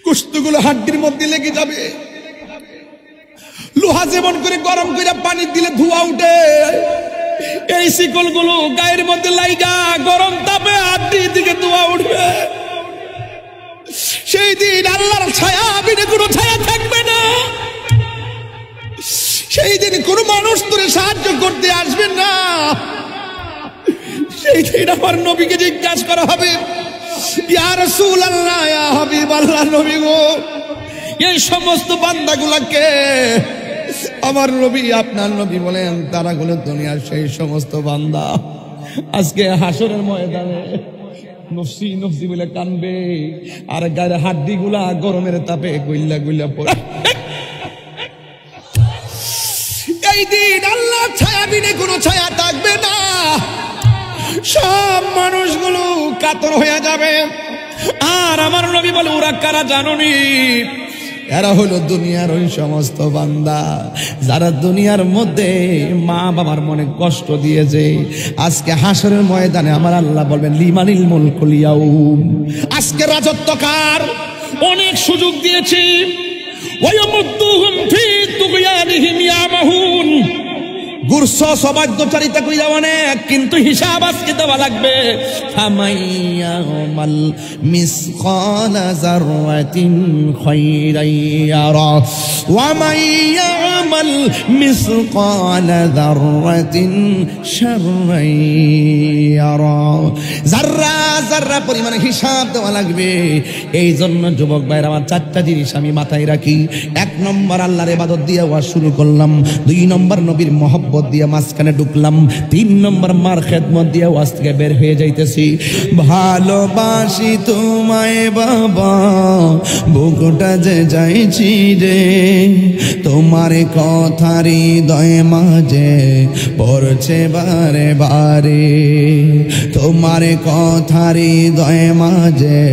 গোশতগুলো হাড্ডির মধ্যে লেগে যাবে। লোহা যেমন করে গরম করে পানি দিলে ধোঁয়া উঠে, এই শিকলগুলো গায়ের মধ্যে লাইগা গরম তাপে হাড্ডির দিকে ধোঁয়া উঠবে। সেই দিন আল্লাহর ছায়া বিনে কোনো ছায়া থাকবে না। সেই দিন কোনো মানুষ তোরে সাহায্য করতে আসবে না। সেই দিন আমার নবীকে জিজ্ঞাসা করা হবে, ইয়া রাসূলুল্লাহ, ইয়া হাবিবাল্লাহ, নবী গো, এই সমস্ত বান্দাগুলাকে আমার নবী, আপনার নবী বলেন তারা গুলো দুনিয়ার সেই সমস্ত বান্দা আজকে হাসরের ময়দানে নফসি নফসি বলে কানবে, আর গায়ের হাড্ডি গুলা গরমের তাপে গুইল্লা গুইল্লা পড়ে। এই দিন আল্লাহ ছায়া বিনে কোনো ছায়া থাকবে না। সব মানুষগুলো কাতর হয়ে যাবে। আর আমার নবী বলে, ওরা কারা জানোনি? এরা হলো দুনিয়ার ওই সমস্ত বান্দা যারা দুনিয়ার মধ্যে মা বাবার মনে কষ্ট দিয়েছে। আজকে হাসরের ময়দানে আমার আল্লাহ বলবেন, লিমানিল মুলকুল ইয়াউম, আজকে রাজত্ব কার? অনেক সুযোগ দিয়েছি। ওয়ায়ামুদ্দুহুম ফি তুগয়ানিহিম ইয়ামাহুন, গুরস সবাদ্যচারিতা কইরা অনেক, কিন্তু হিসাব আজকে দেওয়া লাগবে। ফামাইয়ামাল মিসকালা যাররাতিন খায়রান ইয়ারা ওয়া মাইয়ামাল মিসকালা যাররাতিন শাররান ইয়ারা। যাররা যাররা পরিমাণে হিসাব দেওয়া লাগবে। এই জন্য যুবক ভাইরা আমার চারটা জিনিস আমি মাথায় রাখি। 1 নম্বর আল্লাহর ইবাদত দিয়ে ওয়াজ শুরু করলাম, 2 নম্বর নবীর মহব্বত দিয়ে মাঝখানে ঢুকলাম, 3 নম্বর মার খেদমত দিয়ে ওয়াজ থেকে বের হয়ে যাইতেছি। ভালোবাসি তোমায় বাবা, বুকটা যে যাইছি রে, তোমার কথা হৃদয় মাঝে পড়ছে বারে বারে, তোমার কথা হৃদয় মাঝে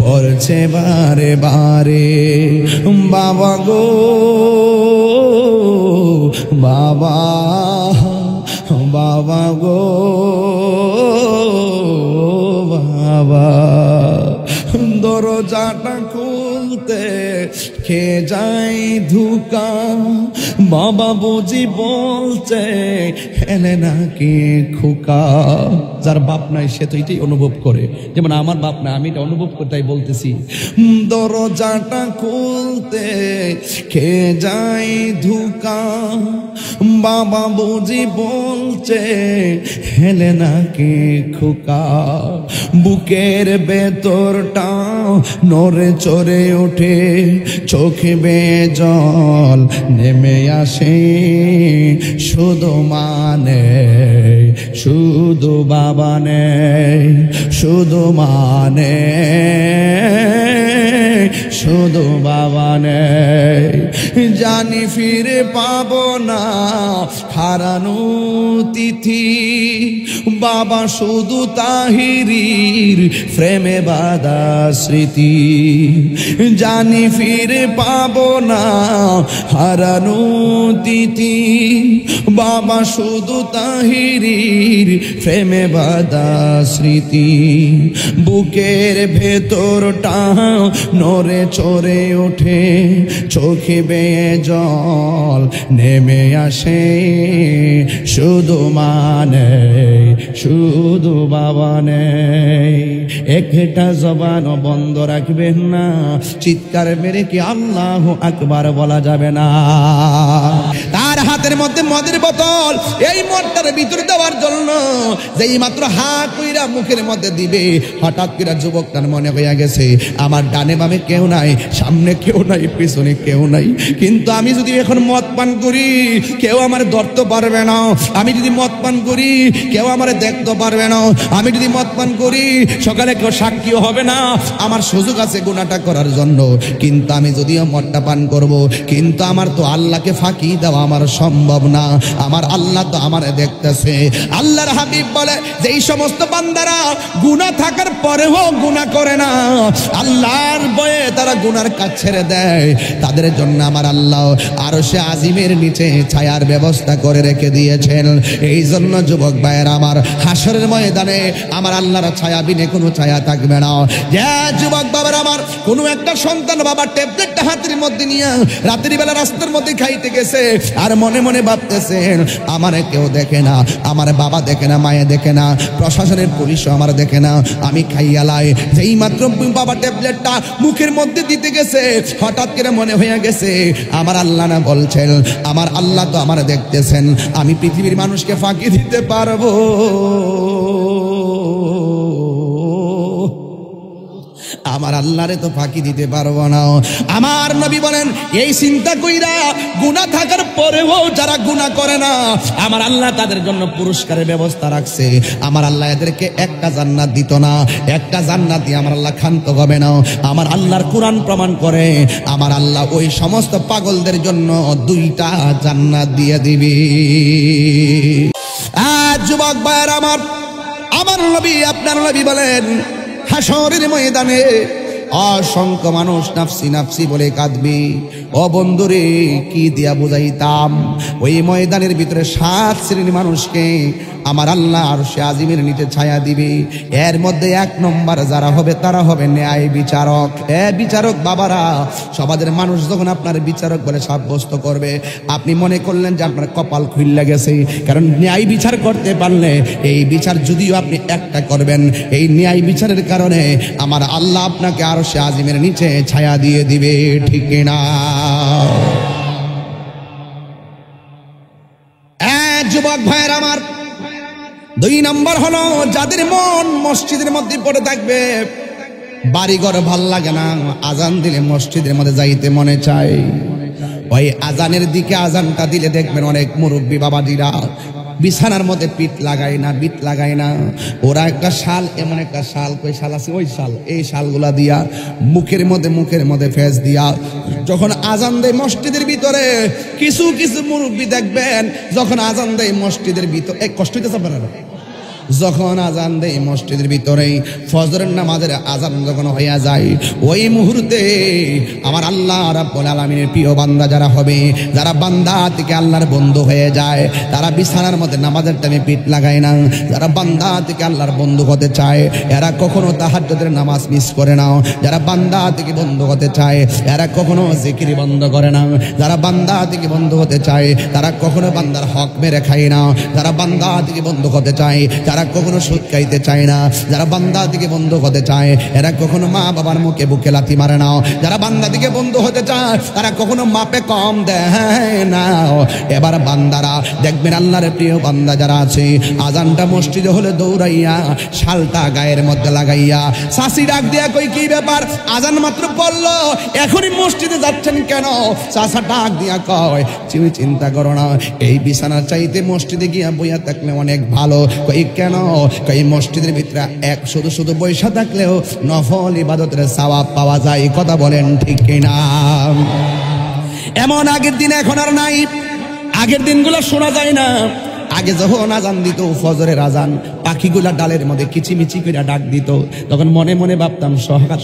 পড়ছে বারে বারে। বাবা গো বাবা, বাবা গো বাবা, দরজাটা খুলতে কে যাই ধুকা, বাবা বুঝি বলছে হেলে নাকি খোকা। যার বাপ নাই সে তো এটাই অনুভব করে, যেমন আমার বাপ নাই, আমি এটা অনুভব করে তাই বলতেছি। দরজাটা খুলতে কে যাই ধুকা, বাবা বুঝি বলছে হেলে নাকি খোকা। বুকের ভেতরটা নড়ে চড়ে ওঠে, চোখে বেয়ে জল নেমে আসে, শুধু মানে শুধু বাবা নেই, শুধু মানে শুধু বাবা নেই। জানি ফিরে পাবো না হারানো তিথি, বাবা শুধু তাহিরির প্রেমে বাঁধা স্মৃতি। জানি ফিরে পাবো না হারানো তিথি, বাবা শুধু তাহিরির প্রেমে বাঁধা স্মৃতি। বুকের ভেতরটা নড়ে চড়ে ওঠে, চোখে বেয়ে জল নেমে আসে, শুধু মানে শুধু বাবা নেই। একটা জবান বন্ধ রাখবেন না, চিৎকার মেরে কি আল্লাহু আকবার বলা যাবে না? তার হাতের মধ্যে মদের বোতল, এই মদটার ভিতরে দেওয়ার জন্য যেই মাত্র হা কইরা মুখের মধ্যে দিবে, হঠাৎ করে যুবকটার মনে হইয়া গেছে আমার ডানে বামে কেউ নাই, সামনে কেউ নাই, পিছনে কেউ নাই, কিন্তু আমি যদি এখন মদ পান করি কেউ আমার ধরতে পারবে না, আমি যদি মদ পান করি কেউ আমার দেখতে পারবে না, আমি যদি মদ পান করি সকালে কেউ সাক্ষীও হবে না, আমার সুযোগ আছে গুনাহটা করার জন্য। কিন্তু আমি যদিও মদটা পান করব, কিন্তু আমার তো আল্লাহকে ফাঁকি দেওয়া আমার সম্ভব না, আমার আল্লাহ তো আমারে দেখতেছে। আল্লাহর হাবিব বলে যে এই সমস্ত বান্দারা গুনাহ থাকার পরেও গুনাহ করে না, আল্লাহর ভয়ে যারা গুনার কাজ ছেড়ে দেয় তাদের জন্য আমার আল্লাহ আরশে আজিমের নিচে ছায়ার ব্যবস্থা করে রেখে দিয়েছেন। এই জন্য যুবক ভাইয়েরা আমার, হাসরের ময়দানে আমার আল্লাহর ছায়া বিনে কোনো ছায়া থাকবে না। যে যুবক বাবার আমার, কোনো একটা সন্তান বাবার ট্যাবলেটটা হাতের মধ্যে নিয়ে রাত্রি বেলা রাস্তার মধ্যে খাইতে গেছে আর মনে মনে ভাবতেছেন আমার কেউ দেখে না, আমার বাবা দেখে না, মায়ে দেখে না, প্রশাসনের পুলিশও আমার দেখে না, আমি খাইয়ালাই। যেই মাত্র বাবা ট্যাবলেটটা মুখের মধ্যে দিতে গেছে হঠাৎ করে মনে হয়ে গেছে আমার আল্লাহ না বলছেন, আমার আল্লাহ তো আমার দেখতেছেন, আমি পৃথিবীর মানুষকে ফাঁকি দিতে পারবো, আমার আল্লাহরে তো ফাঁকি দিতে পারবো না। আমার নবী বলেন এই চিন্তা কইরা গুনাহ থাকার পরেও যারা গুনাহ করে না আমার আল্লাহ তাদের জন্য পুরস্কারের ব্যবস্থা রাখছে। আমার আল্লাহ এদেরকে একটা জান্নাত দিত না, একটা জান্নাত দিয়ে আমার আল্লাহ ক্ষান্ত হবে না। আমার আল্লাহর কোরআন প্রমাণ করে আমার আল্লাহ ওই সমস্ত পাগলদের জন্য 2টা জান্নাত দিয়ে দিবি। যুবক ভাইয়ের আমার, আমার নবী আপনার নবী বলেন হাসরের ময়দানে অসংখ্য মানুষ নাফসি নাফসি বলে কাঁদবি। ও বন্ধুরে কি দিয়া বুঝাইতাম, ওই ময়দানের ভিতরে 7 শ্রেণীর মানুষকে আমার আল্লাহ আরশে আজিমের নিচে ছায়া দিবে। এর মধ্যে 1 নম্বর যারা হবে তারা হবে ন্যায় বিচারক। বিচারক বাবারা, সমাজের মানুষ যখন আপনার বিচারক বলে সাব্যস্ত করবে আপনি মনে করলেন যে আপনার কপাল খুইল্লা গেছে, কারণ ন্যায় বিচার করতে পারলে এই বিচার যদিও আপনি একটা করবেন, এই ন্যায় বিচারের কারণে আমার আল্লাহ আপনাকে আরশে আজিমের নিচে ছায়া দিয়ে দিবে, ঠিক না? যুবক ভাইয়ের আমার, 2 নম্বর হলো যাদের মন মসজিদের মধ্যে পড়ে থাকবে, বাড়িঘর ভাল লাগে না, আজান দিলে মসজিদের মধ্যে যাইতে মনে চায়। ওই আজানের দিকে আজানটা দিলে দেখবেন অনেক মুরব্বী বাবাজিরা বিছানার মধ্যে পিঠ লাগায় না, বিট লাগায় না, ওরা একটা শাল, এমন একটা শাল, কই শাল আছে ওই শাল, এই শালগুলা দিয়া মুখের মধ্যে ফেস দিয়া যখন আজান দেয় মসজিদের ভিতরে, কিছু কিছু মুরব্বী দেখবেন যখন আজান দেয় মসজিদের ভিতরে কষ্ট হইতেছে আপনারা, যখন আজান দেয় মসজিদের ভিতরে ফজরের নামাজের আজান যখন হইয়া যায় ওই মুহূর্তে আমার আল্লাহ রাব্বুল আলামিনের প্রিয় বান্দা যারা হবে, যারা বান্দা থেকে আল্লাহর বন্ধু হয়ে যায়, তারা বিছানার মধ্যে নামাজের টাইমে পিঠ লাগায় না। যারা বান্দা থেকে আল্লাহর বন্ধু হতে চায় এরা কখনো তাহাজ্জুদের নামাজ মিস করে না। যারা বান্দা থেকে বন্ধু হতে চায় এরা কখনো জিকির বন্ধ করে না। যারা বান্দা থেকে বন্ধু হতে চায় তারা কখনো বান্দার হক মেরে খায় না। যারা বান্দা থেকে বন্ধু হতে চায় তারা কখনো সুদ খাইতে চায় না। যারা বান্দা থেকে বন্ধু হতে চায় এরা কখনো মা বাবার মুখে বুকে লাথি মারে না। যারা বান্দা থেকে বন্ধু হতে চায় তারা কখনো মাপে কম দেয় না। এবার বান্দারা দেখবেন আল্লাহর প্রিয় বান্দা যারা আছে আজানটা মসজিদে হলে দৌড়াইয়া শালটা গায়ের মধ্যে লাগাইয়া শাসি ডাক দিয়া কই কি ব্যাপার, আজান মাত্র পড়লো এখনই মসজিদে যাচ্ছেন কেন? চাষা ডাক দিয়া কয় তুমি চিন্তা করো না, এই বিছানার চাইতে মসজিদে গিয়া বইয়া থাকলে অনেক ভালো। কই কেন? কই মসজিদের ভিতরে শুধু শুধু বৈশা থাকলেও নফল ইবাদতের সওয়াব পাওয়া যায়। কথা বলেন ঠিক কিনা? এমন আগের দিন এখন আর নাই, আগের দিনগুলো শোনা যায় না। আগে যখন আজান দিত ফজরের আজান, পাখিগুলা ডালের মধ্যে কিচিমিচি করে ডাক দিত, তখন মনে মনে ভাবতাম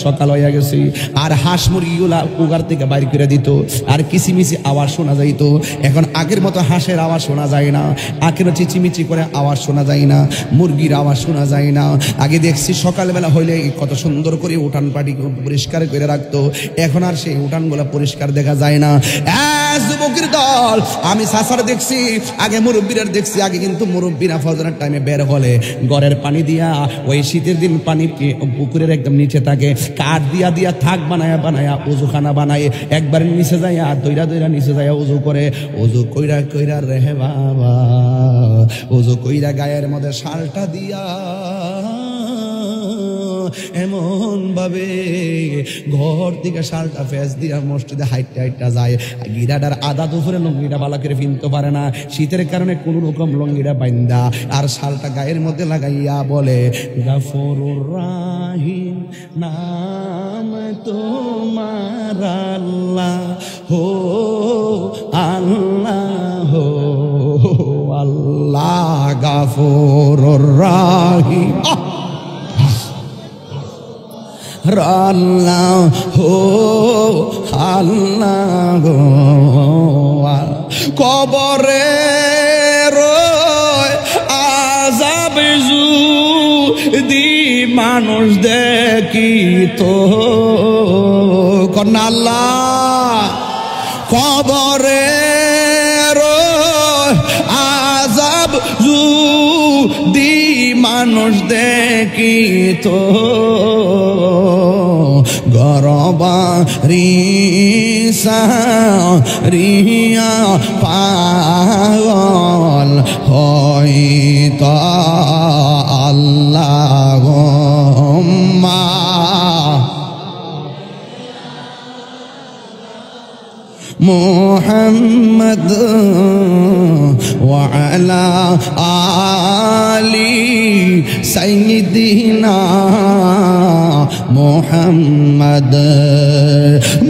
সকাল হয়ে গেছে। আর হাঁস মুরগিগুলা উগার থেকে বাইর করে দিত আর কিচিমিচি আওয়াজ শোনা যাইত। এখন আগের মতো হাঁসের আওয়াজ শোনা যায় না, আখেরও চিচিমিচি করে আওয়াজ শোনা যায় না, মুরগির আওয়াজ শোনা যায় না। আগে দেখছি সকালবেলা হইলে কত সুন্দর করে উঠান পাটি পরিষ্কার করে রাখতো, এখন আর সেই উঠানগুলা পরিষ্কার দেখা যায় না। যুবকের দল আমি সাসার দেখছি, আগে মুরব্বীরা দেখছি, আগে কিন্তু মুরব্বীরা ফজরের টাইমে বের হলে ঘরের পানি দিয়া, ওই শীতের দিন পানি পুকুরের একদম নিচে থাকে, কাঠ দিয়া থাক বানায়া উজুখানা বানায়, একবার নিচে যাইয়া দইরা নিচে যাইয়া উজু করে, উজু কইরা রেহে বাবা, উজু কইরা গায়ের মধ্যে শালটা দিয়া এমন ভাবে ঘর থেকে শালটা ফেস দিয়া মসজিদে হাইটটা যায়। গিরাটার আদা দুপুরে লঙ্গিটা বালা করে ফিনতে পারে না, শীতের কারণে কোন রকম লঙ্গিটা বাইন্দা আর শালটা গায়ের মধ্যে লাগাইয়া বলে গাফুরুর রাহিম নাম তোমার আল্লাহ হো আল্লাহ হো আল্লাহ গাফুরুর রাহিম। আল্লাহ হো আল্লাহ গো কবরে আযাব যদি মানুষ দেখি তো কন্যা আল্লাহ কবরে আযাব যদি মানুষ দেখি তো গরবারি রিয়া পাগল হইত আল্লাহুম্মা মুহাম্মদ ওয়া আলা আলি সাইয়্যিদিনা মুহাম্মদ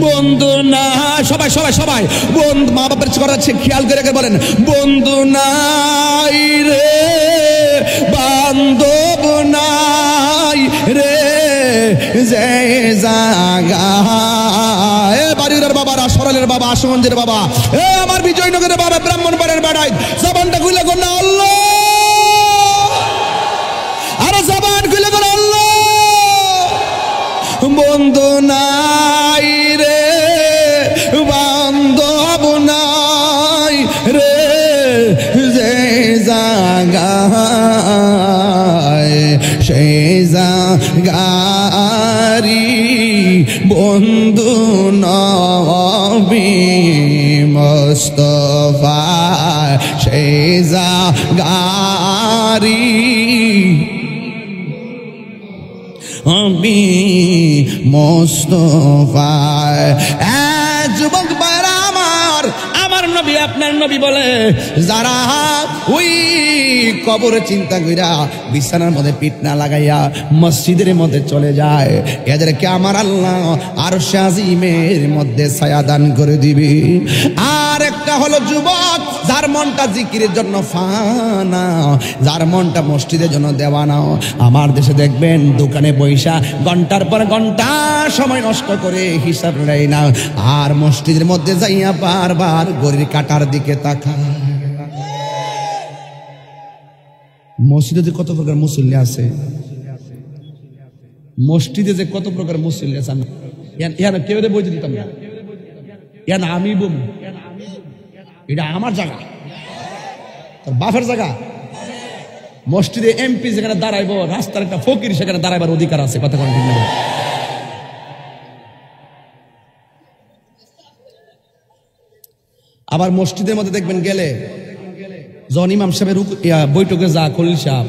বন্ধু না সবাই সবাই সবাই বন্ধু মা বাবার করাচ্ছে খেয়াল করে বলেন বন্ধু নাই রে বান্ধব নাই রে যে জাগা বাড়ির বাবারা সরলের বাবা আশুগঞ্জের বাবা আমার বিজয়নগরের বাবা ব্রাহ্মণবাড়িয়ার বেড়ায় জবানটা খুলে কোন আল্লাহ আর জবান খুলে কোন আল্লাহ বন্ধু নাই রে বান্ধব নাই রে যে জাগায় সেই জাগারি বন্ধু নবী মুস্তাফা সেই জাগারি মুস্তাফা যুবক ভাইরা আমার নবী আপনার নবী বলে যারা ওই কবরে চিন্তা কইরা বিছানার মধ্যে পিঠ না লাগাইয়া মসজিদের মধ্যে চলে যায় এদেরকে আমার আল্লাহ আরশে আজিমের মধ্যে ছায়া দান করে দিবে আর একটা হলো যুবক যার মনটা জিকিরের জন্য ফানা যার মনটা মসজিদের জন্য দেওয়ানা আমার দেশে দেখবেন দোকানে পয়সা ঘন্টার পর ঘন্টা সময় নষ্ট করে হিসাব নেয় না আর মসজিদের মধ্যে যাইয়া বারবার ঘড়ির কাঁটার দিকে তাকায় মসজিদে যে কত প্রকার মুসল্লি আছে মসজিদে যে কত প্রকার মুসল্লি আছে কেউ বইতে দিতাম না আমি বম এটা আমার জায়গা তোর বাপের জায়গা মসজিদে এমপি যেখানে দাঁড়াইবো রাস্তার একটা ফকির সেখানে দাঁড়াইবার অধিকার আছে কথা কোন ঠিক না আবার মসজিদের মধ্যে দেখবেন গেলে যখন ইমাম সাহেবের বৈঠকে যা খলিল সাহেব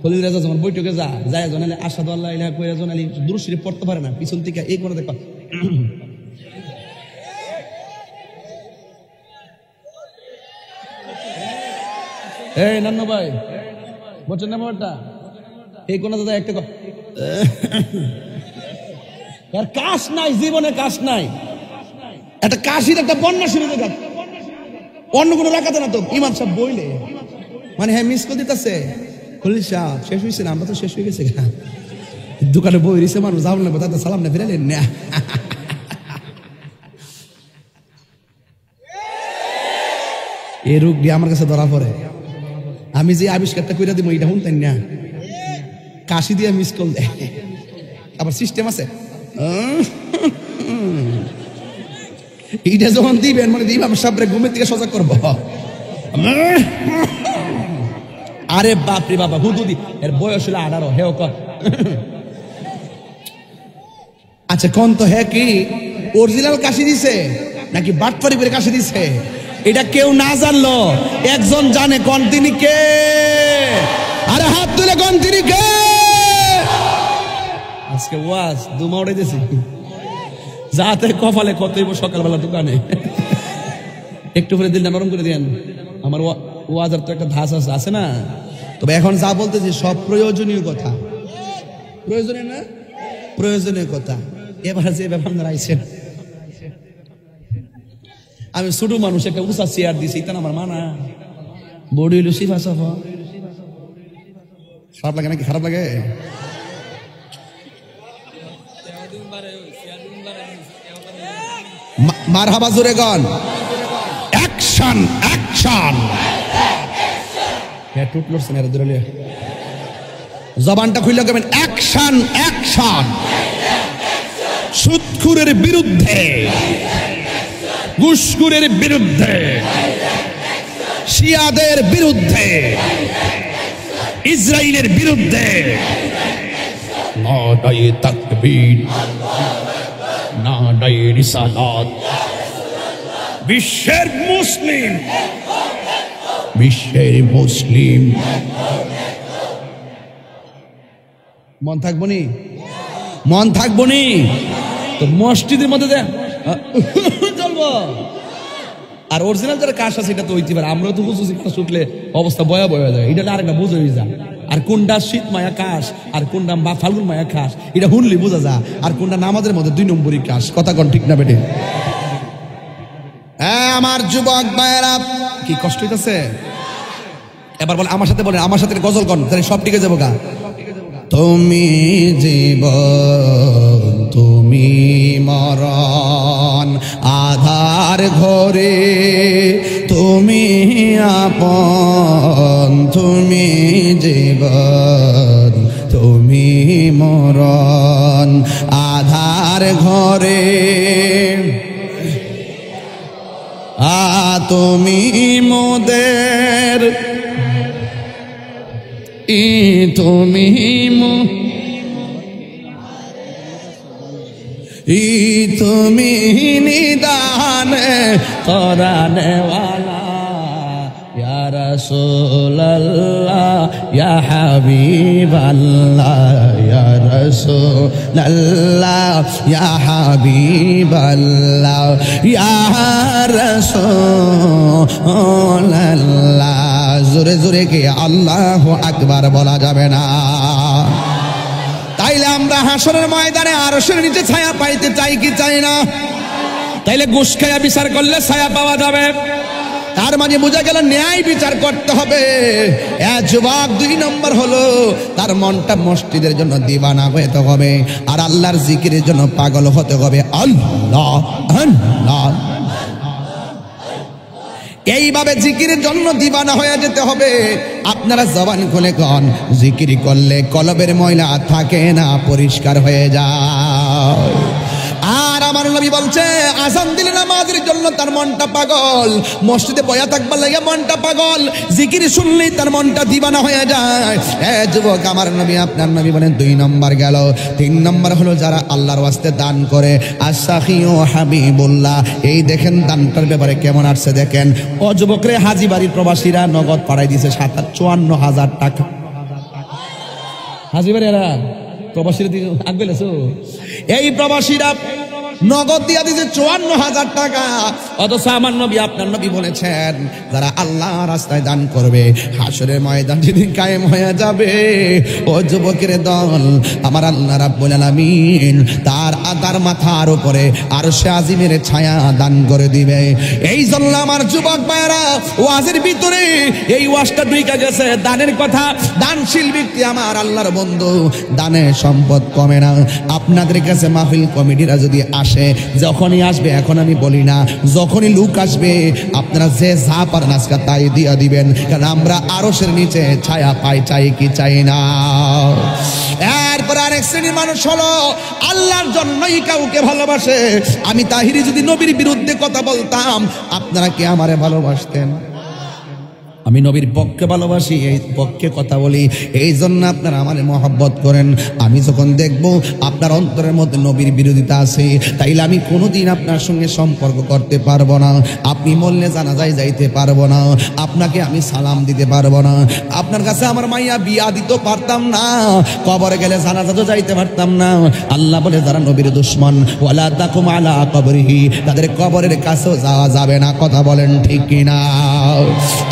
খলিল রাজা যখন বৈঠকে যায় জানালে আসাদু আল্লাহ ইলাহা কইরা জানালি দুরূদ শরীফ পড়তে পারে না পিছন থেকে এই করে দেখবা এই নান্নু ভাই বলছেন না ব্যাপারটা এই কোন দাদা একটা আর কাশ নাই জীবনে কাশ নাই একটা কাশির একটা বন্যা শুরু দেখা অন্য কোনো রাখাতে না তো ইমাম সাহেব বইলে মানে হ্যাঁ মিস করে দিতেছে খলিল সাহেব শেষ হয়েছে না আমরা তো শেষ হয়ে গেছে দোকানে বই রয়েছে মানুষ যাও না তাদের সালাম না ফিরালেন না এই রোগ দিয়ে আমার কাছে ধরা পড়ে আমি যে আবিষ্কারটা করে দিব এটা শুনতেন না কাশি দিয়ে মিস কল দেয় আবার সিস্টেম আছে এইটা যখন দিবেন মানে ইমাম সাহেবরে ঘুমের থেকে সজাগ করব আরে বাপরে বাবা হুদুদি এর বয়স হলো 18 হেও কর আচ্ছা কোন তো হে কি অরিজিনাল কাশি দিছে নাকি বাটপারি করে কাশি দিছে এটা কেউ না জানলো একজন জানে কোন তিনি কে আরে হাত তুলে কোন তিনি কে আজকে ওয়াজ দুমা উড়ে দিয়েছি যাতে কপালে কতইব সকালবেলা দোকানে একটু করে দিলটা নরম করে দেন আমার ওয়াজের তো একটা ধাস আছে না তবে এখন যা বলতেছি সব প্রয়োজনীয় কথা প্রয়োজনীয় না প্রয়োজনীয় কথা এবার যে ব্যাপার আইছেন আমি ছোট মানুষ একটা উঁচা চেয়ার দিছি তা আমার মানা বডি হইল সিফা সাফা খারাপ লাগে নাকি খারাপ লাগে মারহাবা জোরে গান। Action action. হ্যাঁ টুট লড়ছেন এর ধরে জবানটা খুললে কেমন? Action action. সুদখোরের বিরুদ্ধে, ঘুষখোরের বিরুদ্ধে, শিয়াদের বিরুদ্ধে, ইসরায়েলের বিরুদ্ধে নারায়ে তাকবীর, নারায়ে রিসালাত। বিশ্বের মুসলিম, বিশ্বের মুসলিম মন থাকবো নি, মন থাকবো নি তো মসজিদের মধ্যে দেন চলবো। আর অরিজিনাল যারা কাশ আছে এটা তো হইতে পারে, আমরাও তো বুঝছি কাশ উঠলে অবস্থা বয়া বয়া যায়, এটা আরেকটা বুঝে যা। আর কোনটা শীত মায়া কাশ আর কোনটা ফাল্গুন মায়া কাশ এটা হুনলি বোঝা যা। আর কোনটা নামাজের মধ্যে 2 নম্বরই কাশ। কথা কোন ঠিক না বেটে? হ্যাঁ আমার যুবক ভাইয়েরা, কি কষ্ট হইতেছে? এবার বলে আমার সাথে, বলেন আমার সাথে গজল কর, তাহলে সব টিকে যাবো গা। তুমি জীবন তুমি মরণ, আধার ঘরে তুমি আপন, তুমি জীবন তুমি মরণ, আধার ঘরে তুমি মোদের তুমি তুমি নিদান করানেওয়ালা, ইয়া রাসূলুল্লাহ ইয়া হাবিবাল্লাহ, ইয়া রাসূলুল্লাহ ইয়া হাবিবাল্লাহ, ইয়া রাসূলুল্লাহ। জোরে জোরে কে আল্লাহু আকবার বলা যাবে না? তাইলে আমরা হাসরের ময়দানে আরশের নিচে ছায়া পাইতে চাই কি চাই না? তাইলে ঘুষ খাইয়া বিচার করলে ছায়া পাওয়া যাবে। তার মানে বোঝা গেল ন্যায় বিচার করতে হবে। যুবক 2 নম্বর হলো তার মনটা মসজিদের জন্য দিওয়ানা হতে হবে, আর আল্লাহর জিকিরের জন্য পাগল হতে হবে। আল্লাহ আল্লাহ, এইভাবে জিকিরের জন্য দিওয়ানা হয়ে যেতে হবে। আপনারা জবান খুলে কোন জিকির করলে কলবের ময়লা থাকে না, পরিষ্কার হয়ে যায়। আর আমার নবী বলছে আযান দিলে নামাজের জন্য তার মনটা পাগল, মসজিদে বয়া থাকবার লাগে মনটা পাগল, জিকির শুনলেই তার মনটা দিওয়ানা হয়ে যায়। যুবক আমার নবী আপনার নবী বলেন 2 নম্বর গেল। 3 নম্বর হলো যারা আল্লাহর ওয়াস্তে দান করে, আশাখিউ হাবিবুল্লাহ। এই দেখেন দানটার ব্যাপারে কেমন আসছে দেখেন। ও যুবকরে হাজী বাড়ির প্রবাসীরা নগদ পাঠাই দিয়েছে 54,000 টাকা। হাজী বাড়িরা প্রবাসীরা দিয়ে আগে এই প্রবাসীরা নগদ দিয়া দিয়েছে 54,000 টাকা। অথচ আমার নবী আপনার নবী বলেছেন যারা আল্লাহ রাস্তায় দান করবে হাসরের ময়দান যেদিন কায়েম হয়ে যাবে, ও যুবকের দল, আমার আল্লাহ রাব্বুল আলামিন তার মাথার উপরে আরশে আজিমের ছায়া দান করে দিবে। এই জন্য আমার যুবক ভাইরা ওয়াজের ভিতরে এই ওয়াজটা ঢুকে গেছে দানের কথা। দানশীল ব্যক্তি আমার আল্লাহর বন্ধু, দানে সম্পদ কমে না। আপনাদের কাছে মাহফিল কমিটিরা যদি আসে, যখনই আসবে, এখন আমি বলি না, যখনই লোক আসবে আপনারা যে যা পারেন আজকে তাই দিয়া দিবেন, কারণ আমরা আরশের নিচে ছায়া পাই, চাই কি চাই না? এরপর আরেক শ্রেণীর মানুষ হলো আল্লাহর জন্যই কাউকে ভালোবাসে। আমি তাহিরি যদি নবীর বিরুদ্ধে কথা বলতাম, আপনারা কি আমারে ভালোবাসতেন? আমি নবীর পক্ষে ভালোবাসি, এই পক্ষে কথা বলি, এই জন্য আপনারা আমার মহব্বত করেন। আমি যখন দেখব আপনার অন্তরের মধ্যে নবীর বিরোধিতা আছে, তাইলে আমি কোনোদিন আপনার সঙ্গে সম্পর্ক করতে পারবো না। আপনি মরলে জানাজায় যাইতে পারবো না, আপনাকে আমি সালাম দিতে পারবো না, আপনার কাছে আমার মাইয়া বিয়া দিতে পারতাম না, কবরে গেলে জানাজা তো যাইতে পারতাম না। আল্লাহ বলে যারা নবীর দুশমন, ওয়ালা তাকুম আলা কবরিহি, তাদের কবরের কাছেও যাওয়া যাবে না। কথা বলেন ঠিক কিনা?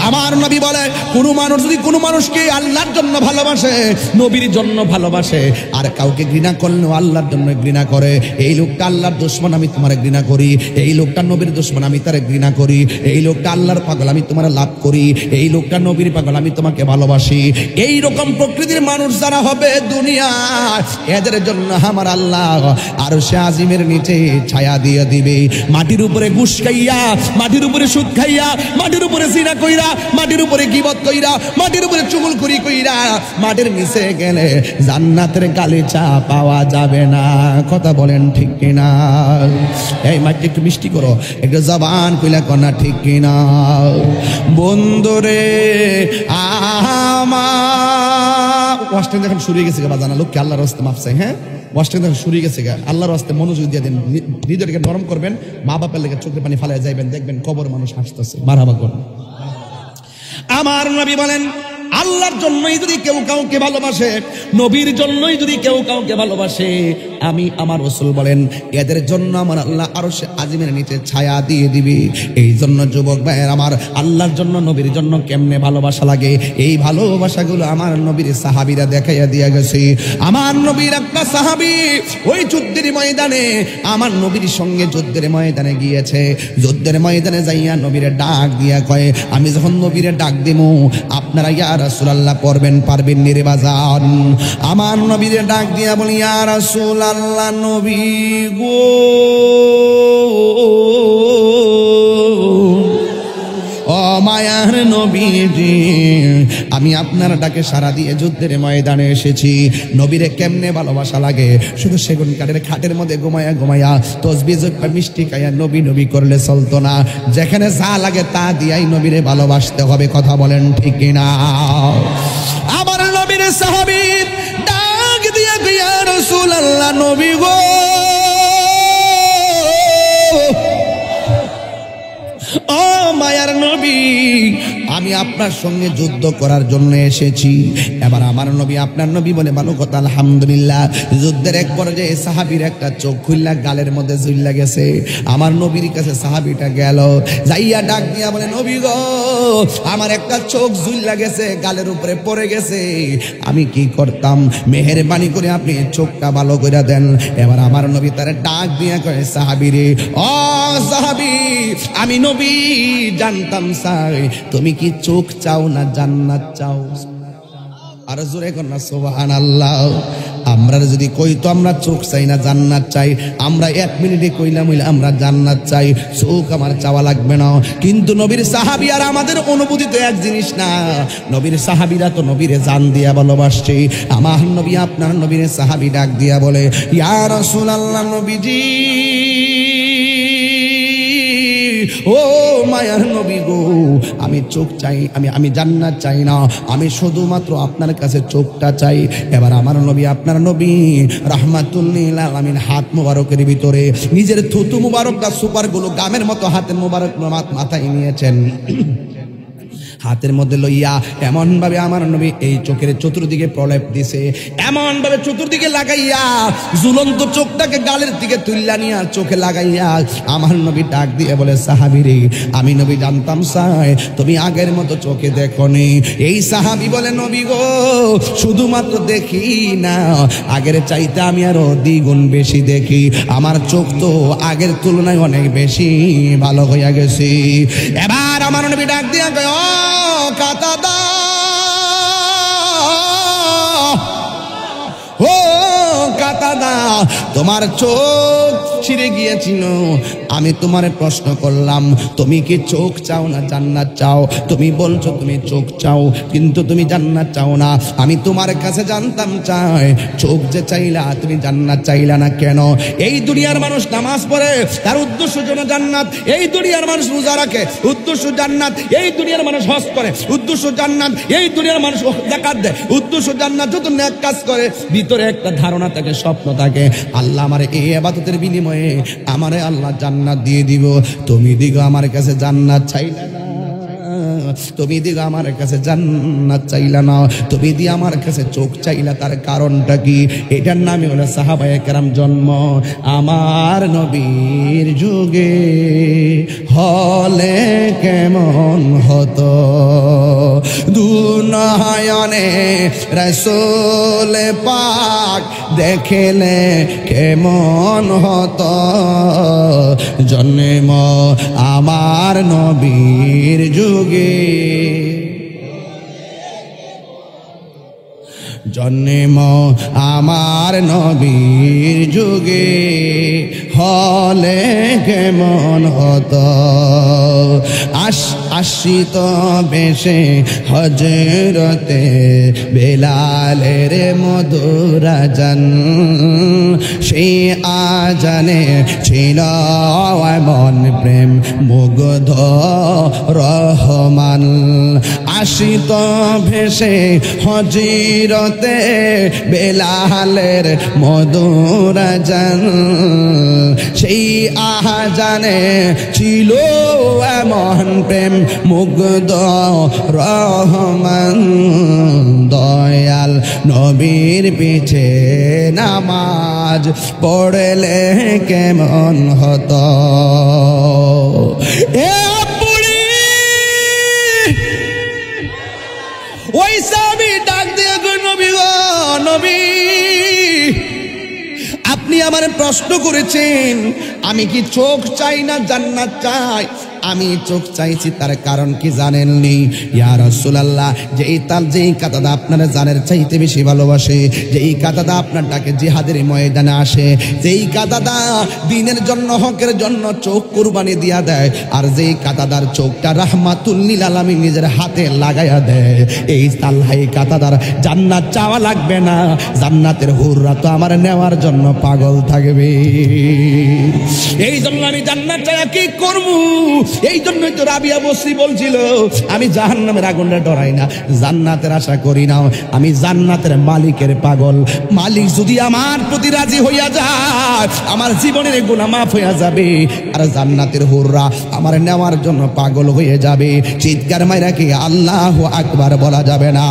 আমার নবী বলে কোন মানুষ যদি কোনো মানুষকে আল্লাহর জন্য ভালোবাসে, নবীর জন্য ভালোবাসে, আর কাউকে ঘৃণা করলেও আল্লাহর জন্য ঘৃণা করে, এই লোকটা আল্লাহর দুশমন, আমি তোমারে ঘৃণা করি। এই লোকটা নবীর দুশমন, আমি তারে ঘৃণা করি। এই লোকটা আল্লাহর পাগল, আমি তোমারে লাভ করি। এই লোকটা নবীর পাগল, আমি তোমাকে ভালোবাসি। এই রকম প্রকৃতির মানুষ যারা হবে দুনিয়ায়, এদের জন্য আমার আল্লাহ আরশে আজিমের নিচে ছায়া দিয়ে দিবে। মাটির উপরে ঘুষ খাইয়া, মাটির উপরে সুদ খাইয়া, মাটির উপরে জিনা কইরা, মাটির উপরে গীবত কইরা, মাটির উপরে চুগলখড়ি কইরা মাটির নিচে গেলে জান্নাতের গালিচা পাওয়া যাবে না। কথা বলেন ঠিক কিনা? এই মাটি একটু মিষ্টি করো, একটু জবান কইলা কনা ঠিক কিনা? বন্ধুরে আমার ওয়াশটা যখন শুরু হয়ে গেছে গা বাজানা, লোককে আল্লাহর রাস্তে মাফ চাই। হ্যাঁ, ওয়াশটা যখন শুরু হয়ে গেছে গা, আল্লাহর রাস্তে মনোযোগ দিয়ে দিন, হৃদয়কে নরম করবেন। মা বাপের লেগে চোখের পানি ফালায় যাইবেন, দেখবেন কবর মানুষ হাসতেছে। মারহাবা করুন। আমার নবী বলেন আল্লাহর জন্যই যদি কেউ কাউকে ভালোবাসে, নবীর জন্যই যদি কেউ কাউকে ভালোবাসে, আমি আমার রাসূল বলেন এদের জন্য আমার আল্লাহ আরশে আজিমের নিচে ছায়া দিয়ে দিবে। এই জন্য যুবক ভাইয়ের আমার, আল্লাহর জন্য নবীর জন্য কেমনে ভালোবাসা লাগে, এই ভালোবাসাগুলো আমার নবীর সাহাবীরা দেখাইয়া দিয়া গেছে। আমার নবীর একটা সাহাবী ওই যুদ্ধের ময়দানে, আমার নবীর সঙ্গে যুদ্ধের ময়দানে গিয়েছে। যুদ্ধের ময়দানে যাইয়া নবীরে ডাক দিয়া কয়, আমি যখন নবীরে ডাক দিমু আপনারা ইয়া রাসূলুল্লাহ পড়বেন, পারবেন নিরে বাজান? আমার নবীরে ডাক দিয়া বলি, ইয়া রাসূলুল্লাহ নবী গো, ও মায়ার নবীজি, আমি আপনার ডাকে সারা দিয়ে যুদ্ধের ময়দানে এসেছি। নবীরে কেমনে ভালোবাসা লাগে, শুধু সেগুন কাঠের খাটের মধ্যে ঘুমায়া ঘুমায়া তসবিহ জপা মিষ্টি খাইয়া নবী নবী করলে চলতো না। যেখানে যা লাগে তা দিয়াই নবীরে ভালোবাসতে হবে। কথা বলেন ঠিক কিনা? আমার নবীর সাহাবী ডাক দিয়া ইয়া রাসূলুল্লাহ নবী গো, ও মায়ার নবী, আমি আপনার সঙ্গে যুদ্ধ করার জন্য এসেছি। এবার আমার নবী, আপনার নবী বলে ভালো কথা, আলহামদুলিল্লাহ। যুদ্ধের এক পর্যায়ে সাহাবীর একটা চোখ খুললা গালের মধ্যে ঝুললা গেছে। আমার নবীর কাছে সাহাবীটা গেল, যাইয়া ডাক দিয়া বলে, নবী গো, আমার একটা চোখ ঝুললা গেছে, গালের উপরে পড়ে গেছে, আমি কি করতাম? মেহেরবানি করে আপনি চোখটা ভালো করে দেন। এবার আমার নবী তার ডাক দিয়া কয়, সাহাবীরে, ও সাহাবী, আমি নবী জানতাম চাই তুমি কি চোখ চাও না জান্নাত চাও? আর জোরে কর না সুবহানাল্লাহ। আমরা যদি কই তো আমরা চোখ চাই না জান্নাত চাই, আমরা 1 মিনিটে কইলাম হইলে আমরা জান্নাত চাই, চোখ আমার চাওয়া লাগবে না। কিন্তু নবীর সাহাবী আর আমাদের অনুভূতি তো এক জিনিস না। নবীর সাহাবীরা তো নবীরে জান দিয়া ভালোবাসছে। আমার নবী, আপনার নবীর সাহাবী ডাক দিয়া বলে, ইয়া রাসূলুল্লাহ নবীজি, ও মায়ার নবী গো, আমি চোখ চাই, আমি জান্নাত চাই না, আমি শুধুমাত্র আপনার কাছে চোখটা চাই। এবার আমার নবী, আপনার নবী রাহমাতুল লিল আলামিন হাত মোবারকের ভিতরে নিজের থুতু মোবারকটা সুপারগুলো গামের মতো হাতের মোবারক মাথায় নিয়েছেন। হাতের মধ্যে লইয়া এমন ভাবে আমার নবী এই চোখের চতুর্দিকে প্রলেপ দিছে, এমন ভাবে চতুর্দিকে লাগাইয়া ঝুলন্ত চোখটাকে গালের দিকে তুইলা নিয়া চোখে লাগাইয়া আমার নবী ডাক দিয়ে বলে, সাহাবীরে, আমি নবী জানতাম চাই তুমি আগের মতো চোখে দেখোনি। এই সাহাবী বলে, নবী গো, শুধুমাত্র দেখি না, আগের চাইতে আমি আরো দ্বিগুণ বেশি দেখি। আমার চোখ তো আগের তুলনায় অনেক বেশি ভালো হইয়া গেছে। এবার আমার নবী ডাক দিয়া কয়, ও কাতাদা, ও কাতাদা, তোমার চোখ ছিঁড়ে গিয়েছিল, আমি তোমারে প্রশ্ন করলাম তুমি কি চোখ চাও না জান্নাত চাও? তুমি বলছো তুমি চোখ চাও, কিন্তু তুমি জান্নাত চাও না। আমি তোমার কাছে জানতাম চাই, চোখ যে চাইলা তুমি জান্নাত চাইলা না কেন? এই দুনিয়ার মানুষ নামাজ পড়ে, তার উদ্দেশ্য যেন জান্নাত। এই দুনিয়ার মানুষ রোজা রাখে, উদ্দেশ্য জান্নাত। এই দুনিয়ার মানুষ হজ করে, উদ্দেশ্য জান্নাত। এই দুনিয়ার মানুষ যাকাত দেয়, উদ্দেশ্য জান্নাত। যত নেক কাজ করে ভিতরে একটা ধারণা থাকে, স্বপ্ন থাকে, আল্লাহ আমারে এই ইবাদতের বিনিময়ে আমারে আল্লাহ জান্নাত দিয়ে দিব। তুমি দিগো আমার কাছে জান্নাত চাইলা না, তুমি দিগো আমার কাছে জান্নাত চাইলা না, তুমি দি আমার কাছে চোখ চাইলা, তার কারণটা কি? এটার নামই হলো সাহাবায়ে কেরাম জন্ম। আমার নবীর যুগে হলে কেমন হতো মনে রাসূল পাক দেখলে কেমন হতো জন্ম আমার নবীর যুগে জন্ম আমার নবীর যুগে হলে কেমন হতো আশিত বেশে হজরতে বেলালের মধুর আজান সেই আজানে ছিল মন প্রেম মুগ্ধ রহমান আশিত ভেসে হজরতে বেলালের মধুর আজান সেই আজানে ছিল এমন প্রেম মুগ্ধ রহমান দয়াল নবীর পিছে নামাজ পড়লে কেমন হতো এ বুড়ি ওই সাবি ডাক দিয়ে নবী গো নবী আপনি আমার প্রশ্ন করেছেন আমি কি চোখ চাই না জান্নাত চাই আমি চোখ চাইছি তার কারণ কি জানেননি ইয়া রাসূলুল্লাহ যেই কাতাদা আপনারা জানের চাইতে বেশি ভালোবাসে যেই কাতাদা আপনার ডাকে জিহাদের ময়দানে আসে যেই কাতাদা দ্বীনের জন্য হকের জন্য চোখ কুরবানি দিয়া দেয় আর যেই কাতাদার চোখটা রাহমাতুল লিল আলামিন নিজের হাতে লাগায়া দেয় এই আল্লাহ কাতাদার জান্নাত চাওয়া লাগবে না জান্নাতের হুররা তো আমার নেওয়ার জন্য পাগল থাকবে এই জন্য আমি জান্নাত চাই কি করব এই জন্যই তো রাবিয়া বসরি বলছিল আমি জাহান্নামের আগুনে ডরাই না জান্নাতের আশা করি না আমি জান্নাতের মালিকের পাগল মালিক যদি আমার প্রতি রাজি হইয়া যায় আমার জীবনের গুনাহ মাফ হইয়া যাবে আর জান্নাতের হুররা আমার নেওয়ার জন্য পাগল হয়ে যাবে চিৎকার মাইরা কি আল্লাহু আকবার বলা যাবে না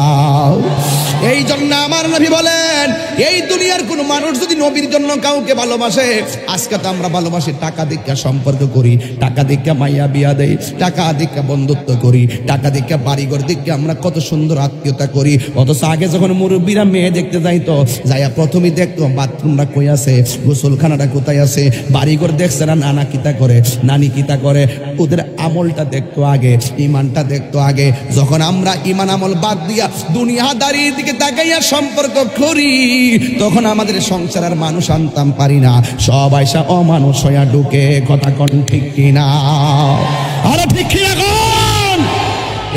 এই জন্য আমার নবী বলেন এই দুনিয়ার কোন মানুষ যদি নবীর জন্য কাউকে ভালোবাসে আজকে তো আমরা ভালোবাসি টাকা দীক্ষা সম্পর্ক করি টাকা দীক্ষা মাইয়া বিয়া দেই টাকা দীক্ষা বন্ধুত্ব করি টাকা দীক্ষা বাড়িঘর দীক্ষা আমরা কত সুন্দর আত্মীয়তা করি অথচ আগে যখন মুরব্বীরা মেয়ে দেখতে যাইতো যাইয়া প্রথমেই দেখতো বাথরুমটা কই আছে গোসলখানাটা কোথায় আছে বাড়িঘর দেখছে না নানা কিতা করে নানি কিতা করে ওদের আমলটা দেখতো আগে ইমানটা দেখতো আগে যখন আমরা ইমান আমল বাদ দিয়া দুনিয়াদারির দিকে তাকাইয়া সম্পর্ক করি তখন আমাদের সংসার আর মানুষ আনতাম পারি না সব আয়সা অমানুষ হইয়া ঢুকে কথা কোন ঠিক কিনা আরে ঠিক কিনা কোন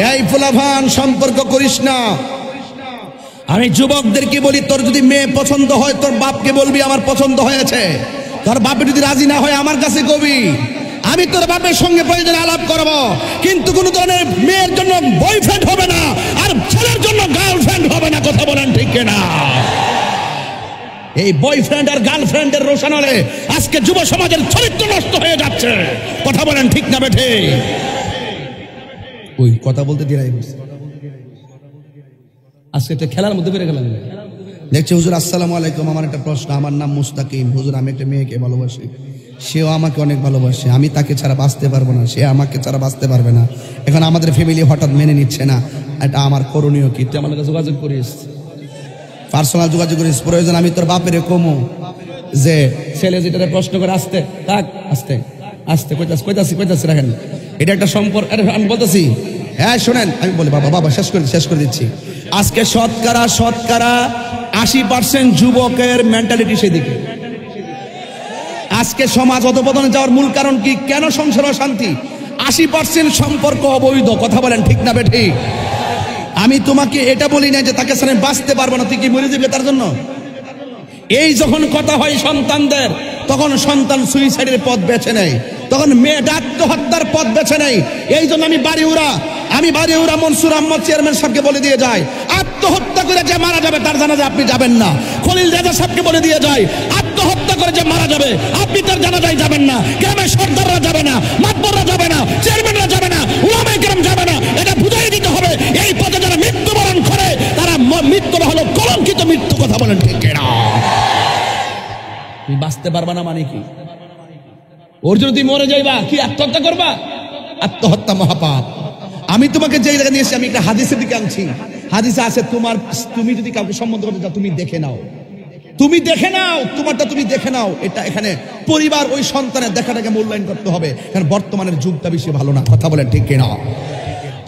এই ফুলাভান সম্পর্ক করিস না আমি যুবকদেরকে বলি তোর যদি মেয়ে পছন্দ হয় তোর বাপকে বলবি আমার পছন্দ হয়েছে তোর বাপে যদি রাজি না হয় আমার কাছে কবি আমি তোর বাপের সঙ্গে প্রয়োজন আলাপ করব কিন্তু কোন ধরনের মেয়ের জন্য বয়ফ্রেন্ড হবে না আর ছেলের জন্য গার্লফ্রেন্ড হবে না কথা বলেন ঠিক কিনা এই বয়ফ্রেন্ড আর গার্লফ্রেন্ডের রোশনালে আজকে যুব সমাজের চরিত্র নষ্ট হয়ে যাচ্ছে কথা বলেন ঠিক না বেঠে ওই কথা বলতে দিরাই আজকে তো খেলার মধ্যে বেড়ে গেলাম দেখছি হুজুর আসসালামু আলাইকুম আমার একটা প্রশ্ন আমার নাম মুস্তাকিম হুজুর আমি একটা মেয়েকে ভালোবাসি সেও আমাকে অনেক ভালোবাসে আমি তাকে ছাড়া বাঁচতে পারবো না সে আমাকে ছাড়া বাঁচতে পারবে না এখন আমাদের ফ্যামিলি হঠাৎ মেনে নিচ্ছে না এটা আমার করণীয় কি তুই আমার কাছে যোগাযোগ করিস পার্সোনাল যোগাযোগ করিস প্রয়োজন আমি তোর বাপের কমো যে ছেলে যেটা প্রশ্ন করে আসতে থাক আস্তে আস্তে কইতাছি রাখেন এটা একটা সম্পর্ক আমি বলতেছি হ্যাঁ শোনেন আমি বলি বাবা শেষ করে দিচ্ছি আজকে শতকরা 80% যুবকের মেন্টালিটি সেদিকে আজকে সমাজ অধপতনে যাওয়ার মূল কারণ কি কেন সংসার অশান্তি 80% সম্পর্ক অবৈধ কথা বলেন ঠিক না বেঠি আমি তোমাকে এটা বলি না যে তাকে সামনে বাঁচতে পারবো না তুই কি মরে যাবে তার জন্য এই যখন কথা হয় সন্তানদের তখন সন্তান সুইসাইডের পথ বেছে নেয় তখন মেয়েটা আত্মহত্যার পথ বেছে নেয় এই জন্য আমি বাড়িউরা মনসুর আহমদ চেয়ারম্যান সাহেবকে বলে দিয়ে যায় আত্মহত্যা করে যে মারা যাবে তার জানাজা আপনি যাবেন না খলিল রাজা সাহেবকে বলে দিয়ে যায় আত্মহত্যা করে যে মারা যাবে আপনি তার জানাজায় যাবেন না গ্রামের সর্দাররা যাবে না মাতবররা যাবে না চেয়ারম্যানরা যাবে না উলামায়ে কেরাম যাবে না এটা বুঝাই দিতে হবে এই পথে যারা মৃত্যুবরণ করে তারা মৃত্যুটা হলো কলঙ্কিত মৃত্যু কথা বলেন ঠিক কিনা তুমি বাঁচতে পারবা না মানে কি ওর জন্য তুমি মরে যাইবা কি আত্মহত্যা করবা আত্মহত্যা মহাপাপ আমি তোমাকে যেই জায়গায় নিয়ে এসেছি আমি একটা হাদিসের দিকে আনছি হাদিসে আছে তুমি যদি কাউকে সম্বন্ধ করতে চাও তুমি দেখে নাও, তোমারটা তুমি দেখে নাও। এটা এখানে পরিবার ওই সন্তানের দেখাটাকে মূল্যায়ন করতে হবে, কারণ বর্তমানের যুগটা বেশি ভালো না, কথা বলেন ঠিক কিনা?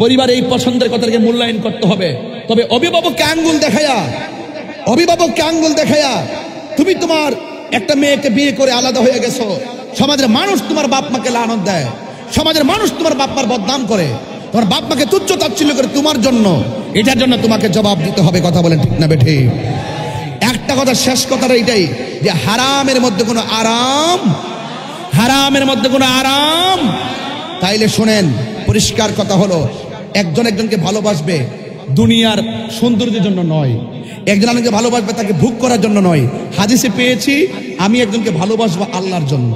পরিবার এই পছন্দের কথাটাকে মূল্যায়ন করতে হবে। তবে অভিভাবককে আঙ্গুল দেখায়া তুমি তোমার একটা মেয়েকে বিয়ে করে আলাদা হয়ে গেছো, সমাজের মানুষ তোমার বাপ মাকে লানত দেয়, সমাজের মানুষ তোমার বাপ মার বদনাম করে, তোমার বাপ মাকে তুচ্ছ তাচ্ছিল্য করে তোমার জন্য, এটার জন্য তোমাকে জবাব দিতে হবে, কথা বলেন ঠিক না বেঠি? একটা কথা, শেষ কথাটা এটাই যে হারামের মধ্যে কোনো আরাম, তাইলে শোনেন, পরিষ্কার কথা হলো, একজন একজনকে ভালোবাসবে দুনিয়ার সৌন্দর্যের জন্য নয়, একজন আরেকজনকে ভালোবাসবে তাকে ভোগ করার জন্য নয়। হাদিসে পেয়েছি আমি একজনকে ভালোবাসবো আল্লাহর জন্য,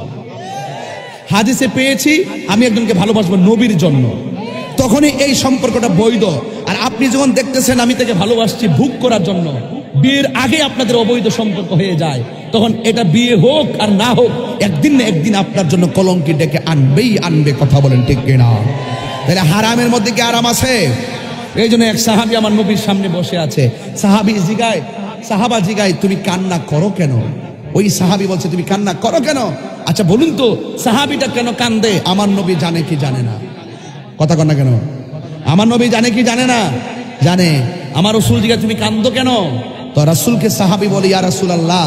হাদিসে পেয়েছি আমি একজনকে ভালোবাসবো নবীর জন্য, তখনই এই সম্পর্কটা বৈধ। আর আপনি যখন দেখতেছেন আমি তাকে ভালোবাসছি ভোগ করার জন্য, বিয়ের আগে আপনাদের অবৈধ সম্পর্ক হয়ে যায়, তখন এটা বিয়ে হোক আর না হোক একদিন না একদিন আপনার জন্য কলঙ্কি ডেকে আনবে, কথা বলেন ঠিক কিনা? তাহলে হারামের মধ্যে কি আরাম আছে? এই জন্য এক সাহাবী আমার নবীর সামনে বসে আছে, সাহাবা জিগায় তুমি কান্না করো কেন? ওই সাহাবী বলছে তুমি কান্না করো কেন? আচ্ছা বলুন তো সাহাবীটা কেন কান্দে? আমার নবী জানে কি জানে না? কথা কন না কেন? আমার নবী জানে কি জানে না? জানে। আমার রাসূল জিগায় তুমি কান্দো কেন? তো রাসূলকে সাহাবী বলে, ইয়া রাসূলুল্লাহ,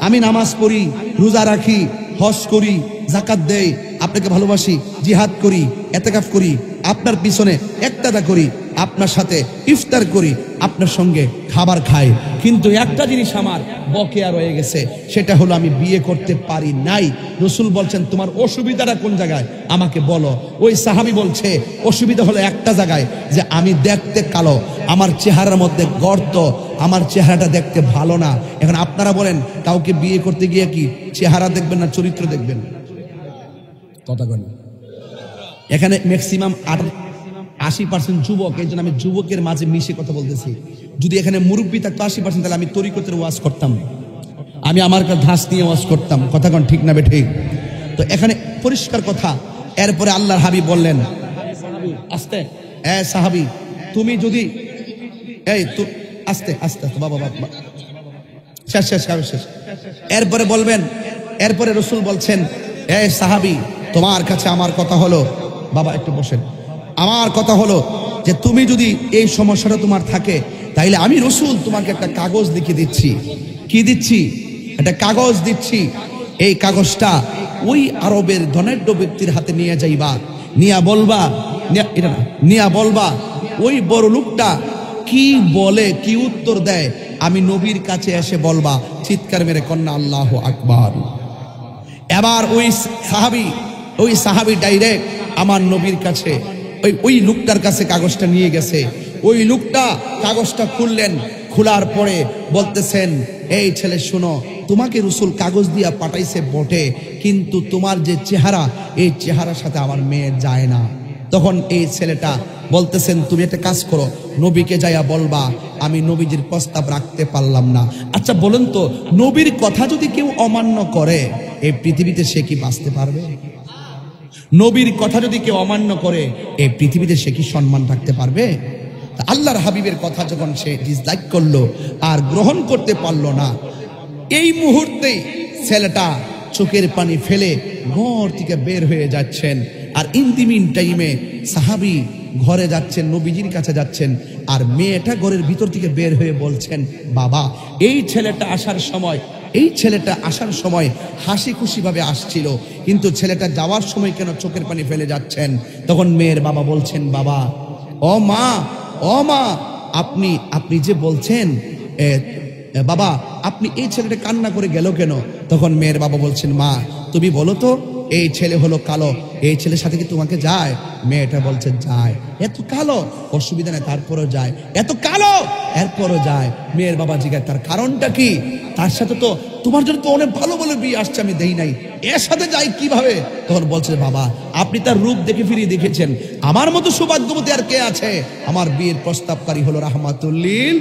আমি নামাজ পড়ি, রোজা রাখি, হজ করি, যাকাত দেই, আপনাকে ভালোবাসি, জিহাদ করি, ইতিকাফ করি, আপনার পিছনে ইক্তেদা করি, আপনার সাথে ইফতার করি, আপনার সঙ্গে খাবার খাই, কিন্তু একটা জিনিস আমার বকেয়া রয়ে গেছে, সেটা হলো আমি বিয়ে করতে পারি নাই। রাসূল বলছেন তোমার অসুবিধাটা কোন জায়গায় আমাকে বলো। ওই সাহাবী বলছে অসুবিধা হলো একটা জায়গায়, যে আমি দেখতে কালো, আমার চেহারার মধ্যে গর্ত, আমার চেহারাটা দেখতে ভালো না। এখন আপনারা বলেন কাউকে বিয়ে করতে গিয়ে কি চেহারা দেখবেন না চরিত্র দেখবেন? কথা বলেন। এখানে ম্যাক্সিমাম 80% যুবক, এই জন্য আমি যুবকের মাঝে মিশে কথা বলতেছি। যদি এখানে মুরব্বী থাকতো 80%, তাহলে আমি তরিকতের ওয়াজ করতাম, আমি আমার ধাস নিয়ে ওয়াজ করতাম, কথা কন ঠিক না বেঠিক? তো এখানে পরিষ্কার কথা। এরপরে আল্লাহর হাবিব বললেন, আস্তে সাহাবী তুমি যদি আস্তে আস্তে বাবা শেষ। এরপরে বলবেন, এরপরে রাসূল বলছেন, সাহাবী তোমার কাছে আমার কথা হলো, বাবা একটু বসেন, আমার কথা হলো যে তুমি যদি এই সমস্যাটা তোমার থাকে, তাইলে আমি রাসূল তোমাকে একটা কাগজ লিখে দিচ্ছি। কি দিচ্ছি? একটা কাগজ দিচ্ছি। এই কাগজটা ওই আরবের ধনাঢ্য ব্যক্তির হাতে নিয়ে যাইবা, নিয়া বলবা ওই বড় লোকটা কি বলে, কি উত্তর দেয়, আমি নবীর কাছে এসে বলবা। চিৎকার মেরে কন্যা আল্লাহু আকবার। এবার ওই সাহাবী ডাইরেক্ট আমার নবীর কাছে, ওই লোকটার কাছে কাগজটা নিয়ে গেছে। ওই লোকটা কাগজটা খুললেন, খোলার পরে বলতেছেন, এই ছেলে শোনো, তোমাকে রাসূল কাগজ দিয়া পাঠাইছে বটে, কিন্তু তোমার যে চেহারা, এই চেহারার সাথে আমার মেয়ে যায় না। তখন এই ছেলেটা বলতেছেন, তুমি একটা কাজ করো, নবীকে যাইয়া বলবা আমি নবীজির প্রস্তাব রাখতে পারলাম না। আচ্ছা বলুন তো, নবীর কথা যদি কেউ অমান্য করে এই পৃথিবীতে সে কি বাঁচতে পারবে? নবীর কথা যদি কেউ অমান্য করে এই পৃথিবীতে সে কি সম্মান রাখতে পারবে? আল্লাহর হাবিবের কথা যখন সে ডিসলাইক করলো আর গ্রহণ করতে পারলো না, এই মুহূর্তেই ছেলেটা চোখের পানি ফেলে ঘর থেকে বের হয়ে যাচ্ছেন। আর ইন্তিমিন টাইমে সাহাবী ঘরে যাচ্ছেন, নবীজির কাছে যাচ্ছেন, আর মেয়েটা ঘরের ভিতর থেকে বের হয়ে বলছেন, বাবা এই ছেলেটা আসার সময় হাসি খুশি ভাবে আসছিল, কিন্তু ছেলেটা যাওয়ার সময় কেন চোখের পানি ফেলে যাচ্ছেন? তখন মেয়ের বাবা বলছেন, বাবা ও মা আপনি যে বলছেন, বাবা আপনি এই ছেলেটা কান্না করে গেল কেন? তখন মেয়ের বাবা বলছেন, মা তুমি বলো তো, এই ছেলে হলো কালো, এই ছেলের সাথে কি তোমাকে যায়? মেয়েটা বলছে, যায়। এত কালো? অসুবিধা নেই, তারপরও যায়। এত কালো এরপরও যায়। মেয়ের বাবা জিজ্ঞাসা, তার কারণটা কি? তার সাথে তো তোমার জন্য তো অনেক ভালো ভালো বিয়ে আসছে, আমি দেই নাই, এর সাথে যাই কিভাবে? তখন বলছে, বাবা আপনি তার রূপ দেখে ফিরিয়ে দেখেছেন, আমার মতো সৌভাগ্যবতী আর কে আছে? আমার বিয়ের প্রস্তাবকারী হলো রাহমাতুল লিল।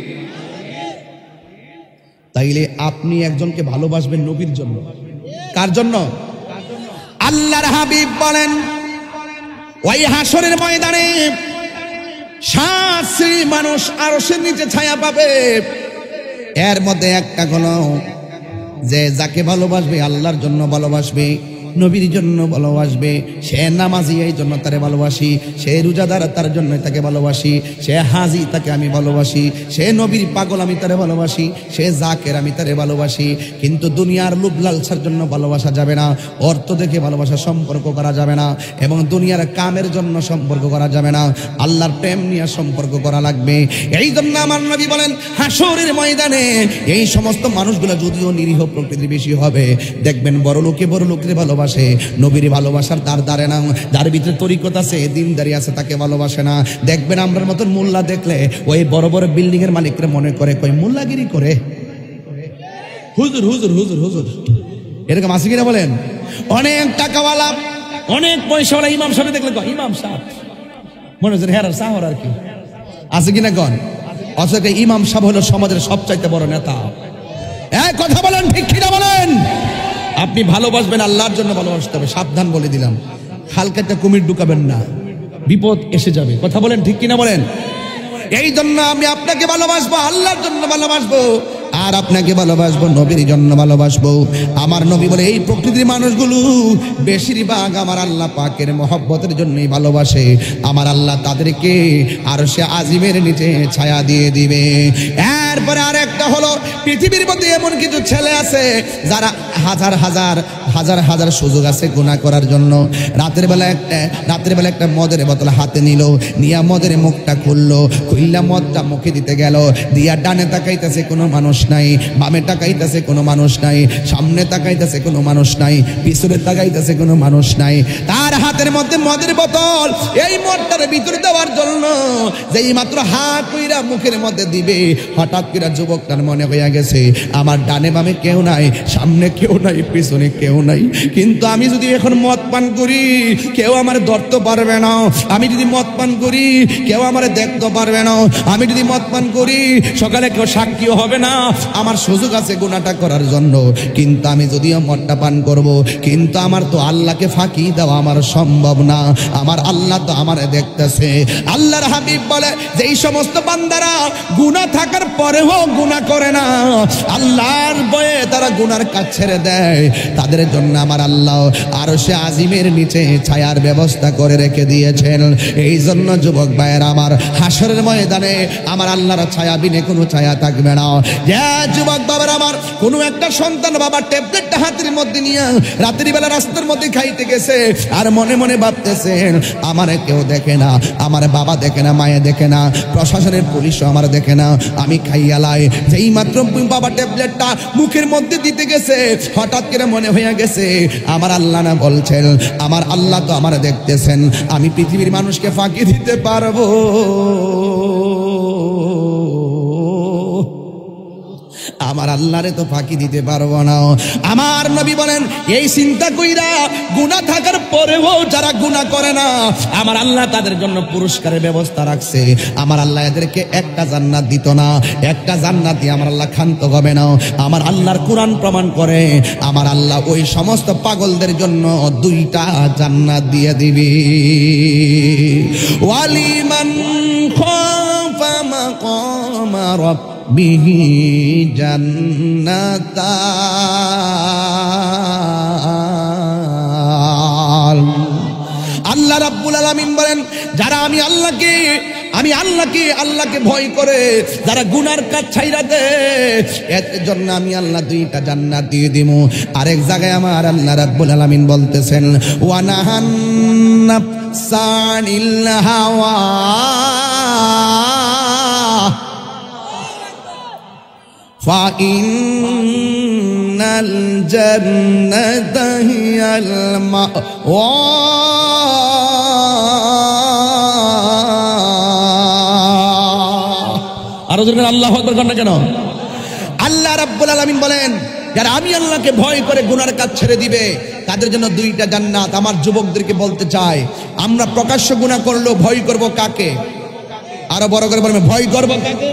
তাইলে আপনি একজনকে ভালোবাসবেন নবীর জন্য। কার জন্য? আল্লাহর হাবিব বলেন, ওই হাসরের ময়দানে 7 শ্রেণীর মানুষ আরশের নিচে ছায়া পাবে। এর মধ্যে একটা হলো যে যাকে ভালোবাসবে, আল্লাহর জন্য ভালোবাসবে, নবীর জন্য ভালোবাসবে, সে নামাজি এই জন্য তারে ভালোবাসি, সে রোজাদার তার জন্য তাকে ভালোবাসি, সে হাজি তাকে আমি ভালোবাসি, সে নবীর পাগল আমি তারে ভালোবাসি, সে জাকের আমি তারে ভালোবাসি। কিন্তু দুনিয়ার লোভ লালসার জন্য ভালোবাসা যাবে না, অর্থ দেখে ভালোবাসা সম্পর্ক করা যাবে না, এবং দুনিয়ার কামের জন্য সম্পর্ক করা যাবে না, আল্লাহর প্রেম নিয়ে সম্পর্ক করা লাগবে। এই জন্য আমার নবী বলেন হাসরের ময়দানে এই সমস্ত মানুষগুলো যদিও নিরীহ প্রকৃতির বেশি হবে, দেখবেন বড় লোকে বড় লোকের ভালোবাসে, নবীর ভালোবাসার তার দাঁড়ে না, যার ভিতরে তরিকত আছে, দিনদারি আছে, তাকে ভালোবাসে না। দেখবেন আমরার মতন মোল্লা দেখলে ওই বড় বড় বিল্ডিং এর মালিকরা মনে করে কই মোল্লাগিরি করে, হুজুর হুজুর হুজুর হুজুর, এরকম আছে কিনা বলেন? অনেক টাকাওয়ালা, অনেক পয়সাওয়ালা ইমাম সাহেব দেখলে কয় ইমাম সাহেব, মনে হচ্ছে হেরার সাহর আর কি, আছে কিনা কন? অথচ ইমাম সাহেব হলো সমাজের সবচাইতে বড় নেতা। এক কথা বলেন, ঠিক কিনা বলেন? আপনি ভালোবাসবেন, আল্লাহর জন্য ভালোবাসতে হবে। সাবধান বলে দিলাম, হালকা একটা কুমির ঢুকাবেন না, বিপদ এসে যাবে। কথা বলেন, ঠিক কিনা বলেন? এই জন্য আমি আপনাকে ভালোবাসবো, আল্লাহর জন্য ভালোবাসবো, আর আপনাকে ভালোবাসবো, নবীর জন্য ভালোবাসবো। আমার নবী বলে এই প্রকৃতির মানুষগুলো বেশিরভাগ আমার আল্লাহ পাকের মহব্বতের জন্যই ভালোবাসে। আমার আল্লাহ তাদেরকে আরশে আজিমের নিচে ছায়া দিয়ে দিবে। এরপরে আরেকটা হলো, পৃথিবীর মধ্যে এমন কিছু ছেলে আছে যারা হাজার হাজার হাজার হাজার সুযোগ আছে গুনাহ করার জন্য। রাতের বেলা একটা মদের বোতল হাতে নিল, নিয়া মদের মুখটা খুললো, খুললা মদটা মুখে দিতে গেল, দিয়া ডানে তাকাইতেছে কোনো মানুষ নাই, বামে তাকাইতেছে কোনো মানুষ নাই, সামনে তাকাইতেছে কোনো মানুষ নাই, পিছনে তাকাইতেছে কোনো মানুষ নাই। তার হাতের মধ্যে মদের বোতল, এই মদটার ভিতরে দেওয়ার জন্য যেই মাত্র হাত কইরা মুখের মধ্যে দিবে, হঠাৎ করে যুবকটার মনে হইয়া গেছে আমার ডানে বামে কেউ নাই, সামনে কেউ নাই, পিছনে কেউ নাই, কিন্তু আমি যদি এখন মদ পান করি কেউ আমার ধরতে পারবে না, আমি যদি মদ পান করি কেউ আমার দেখতে পারবে না, আমি যদি মদ পান করি সকালে কেউ সাক্ষীও হবে না, আমার সুযোগ আছে গুনাহটা করার জন্য। কিন্তু আমি যদিও মদটা পান করব, কিন্তু আমার তো আল্লাহকে ফাঁকি দেওয়া আমার সম্ভব না, আমার আল্লাহ তো আমারে দেখতেছে। আল্লাহর হাবিব বলে যে এই সমস্ত বান্দারা গুনাহ থাকার পরেও গুনাহ করে না, আল্লাহর ভয়ে তারা গুনার কাজ ছেড়ে দেয়, তাদের জন্য আমার আল্লাহ আরশে আজিমের নিচে ছায়ার ব্যবস্থা করে রেখে দিয়েছেন। এই জন্য যুবক ভাইয়ের আমার, হাসরের ময়দানে আমার আল্লাহর ছায়া বিনে কোনো ছায়া থাকবে না। যে যুবক বাবার আমার, কোনো একটা সন্তান বাবার ট্যাবলেটটা হাতের মধ্যে নিয়ে রাত্রি বেলা রাস্তার মধ্যে খাইতে গেছে, আর মনে মনে ভাবতেছেন আমারে কেউ দেখে না, আমার বাবা দেখে না, মায়ে দেখে না, প্রশাসনের পুলিশও আমার দেখে না, আমি খাইয়ালাই। যেই মাত্র বাবা ট্যাবলেটটা মুখের মধ্যে দিতে গেছে, হঠাৎ করে মনে হইয়া গেছে আমার আল্লাহ না বলছেন, আমার আল্লাহ তো আমার দেখতেছেন, আমি পৃথিবীর মানুষকে ফাঁকি দিতে পারবো, আমার আল্লাহরে তো ফাঁকি দিতে পারবো না। আমার নবী বলেন এই চিন্তা কইরা গুনাহ থাকার পরেও যারা গুনাহ করে না, আমার আল্লাহ তাদের জন্য পুরস্কারের ব্যবস্থা রাখছে। আমার আল্লাহ এদেরকে একটা জান্নাত দিত না, একটা জান্নাত দিয়ে আমার আল্লাহ ক্ষান্ত হবে না। আমার আল্লাহর কোরআন প্রমাণ করে আমার আল্লাহ ওই সমস্ত পাগলদের জন্য 2টা জান্নাত দিয়ে দিবি। ওয়ালিমান খাফা মাকামা রাব্বিহি জান্নাতান। আল্লাহ রাব্বুল আলামিন বলেন যারা আমি আল্লাহকে ভয় করে, যারা গুনার কাজ ছাইরা দেয়, এর জন্য আমি আল্লাহ 2টা জান্নাত দিয়ে দিব। আরেক জায়গায় আমার আল্লাহ রাব্বুল আলামিন বলতেছেন ওয়া নাহান নাফসানিল হাওয়া ফাইন্নাল জান্নাতা হিয়াল মাওয়া। আরো জোরে আল্লাহু আকবার করেন না কেন? আল্লাহ রাব্বুল আলামিন বলেন যারা আমি আল্লাহকে ভয় করে গুনার কাজ ছেড়ে দিবে তাদের জন্য 2টা জান্নাত। আমার যুবকদেরকে বলতে চাই, আমরা প্রকাশ্য গুনাহ করলেও ভয় করব কাকে? আরো বড় করে বলবেন, ভয় করব কাকে?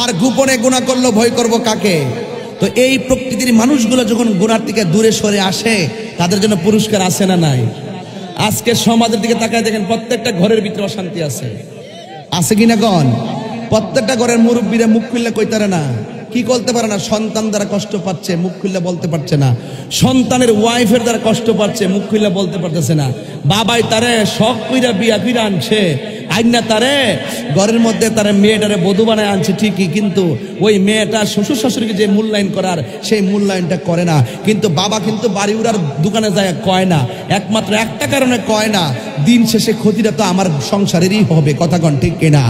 আর গোপনে গুনাহ করলেও ভয় করব কাকে? তো এই প্রকৃতির মানুষগুলো যখন গুনার থেকে দূরে সরে আসে তাদের জন্য পুরস্কার আছে না নাই? আজকে সমাজের দিকে তাকায় দেখেন, প্রত্যেকটা ঘরের ভিতরে অশান্তি আছে। আছে কিনা কন? প্রত্যেকটা ঘরের মুরব্বীরা মুখ খুললে কইতারে না, কি বলতে পারে না, সন্তান দ্বারা কষ্ট পাচ্ছে মুখ খুললে বলতে পারছে না, সন্তানের ওয়াইফের দ্বারা কষ্ট পাচ্ছে মুখ খুললে বলতে পারতেছে না। বাবাই তারে শখ কইরা বিয়া ফিরে আনছে, আইনা তারে ঘরের মধ্যে তারে মেয়েটারে বধূ বানায় আনছে ঠিকই, কিন্তু ওই মেয়েটা শ্বশুর শাশুড়িকে যে মূল্যায়ন করার সেই মূল্যায়নটা করে না। কিন্তু বাবা কিন্তু বাড়ি উড়ার দোকানে যায় কয় না, একমাত্র একটা কারণে কয় না, দিন শেষে ক্ষতিটা তো আমার সংসারেরই হবে, কথা কন ঠিক কিনা?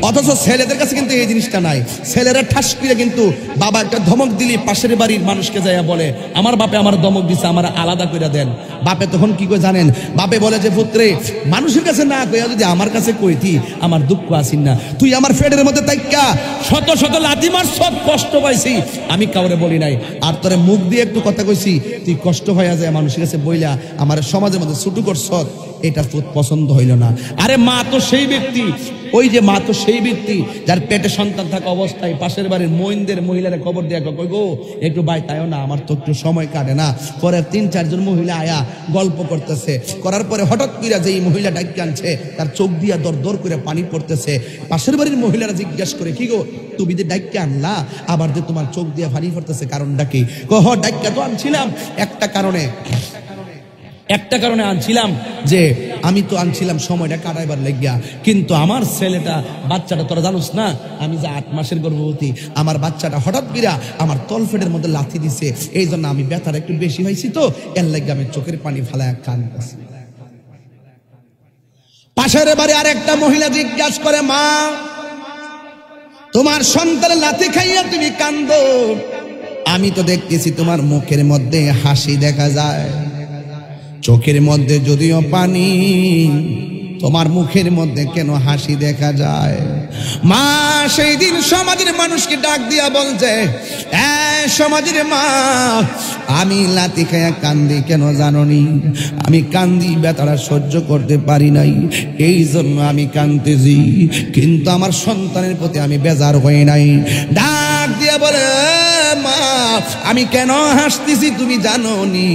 অথচ ছেলেদের কাছে কিন্তু এই জিনিসটা নাই। ছেলেরা ঠাস করে কিন্তু বাবা একটা ধমক দিলি পাশের বাড়ির মানুষকে যাইয়া বলে আমার বাপে আমার ধমক দিছে, আমার আলাদা করে দেন। বাপে তখন কি করে জানেন? বাপে বলে যে পুত্রে, মানুষের কাছে না কইয়া যদি আমার কাছে কইতি আমার দুঃখ আসিন না, তুই আমার ফেডের মধ্যে তাইকা শত শত লাথি মার, সব কষ্ট পাইছি, আমি কাউরে বলি নাই, আর তোরে মুখ দিয়ে একটু কথা কইছি, তুই কষ্ট হইয়া যায় মানুষের কাছে বইলা আমার সমাজের মধ্যে ছুটু করছ, এটা পছন্দ হইল না। আরে মা তো সেই ব্যক্তি, ওই যে মা তো সেই ব্যক্তি যার পেটে সন্তান থাকা অবস্থায় পাশের বাড়ির মহিনদের মহিলারা খবর দেয়া কই গো একটু বাই তাইও না, আমার তো একটু সময় কাটে না। পরে ৩-৪ জন মহিলা আয়া গল্প করতেছে, করার পরে হঠাৎ করে যে এই মহিলা ডাইকে আনছে তার চোখ দিয়া দর দর করে পানি পড়তেছে। পাশের বাড়ির মহিলারা জিজ্ঞাসা করে কি গো তুমি যে ডাইকে আনলা আবার যে তোমার চোখ দিয়া পানি পড়তেছে, কারণটা কি? কহ ডাইকা তো আনছিলাম একটা কারণে আনছিলাম, যে আমি তো আনছিলাম সময়টা কাটাইবার লেগিয়া, কিন্তু আমার ছেলেটা বাচ্চাটা তোরা জানোস না আমি যে 8 মাসের গর্ভবতী, আমার বাচ্চাটা হঠাৎ করে আমার তলফেটের মধ্যে লাথি দিছে, এই জন্য আমি ব্যথাটা একটু বেশি হয়েছি, তো এর লেগে আমি চোখের পানি ফালায় কাঁদতেছি। পাশের বাড়ি আর একটা মহিলা জিজ্ঞাসা করে মা তোমার সন্তানের লাথি খাইয়া তুমি কান্দো, আমি তো দেখতেছি তোমার মুখের মধ্যে হাসি দেখা যায়, চোখের মধ্যে যদিও পানি, তোমার মুখের মধ্যে কেন হাসি দেখা যায়? মা সেই দিন সমাজের মানুষকে ডাক দিয়া বলছে, সমাজের মা আমি লাথি খাইয়া কান্দি কেন জাননি? আমি কান্দি ব্যথাটা সহ্য করতে পারি নাই, এই জন্য আমি কান্দিছি, কিন্তু আমার সন্তানের প্রতি আমি বেজার হই নাই। ডাক দিয়া বলে মা আমি কেন হাসতেছি তুমি জানো নি?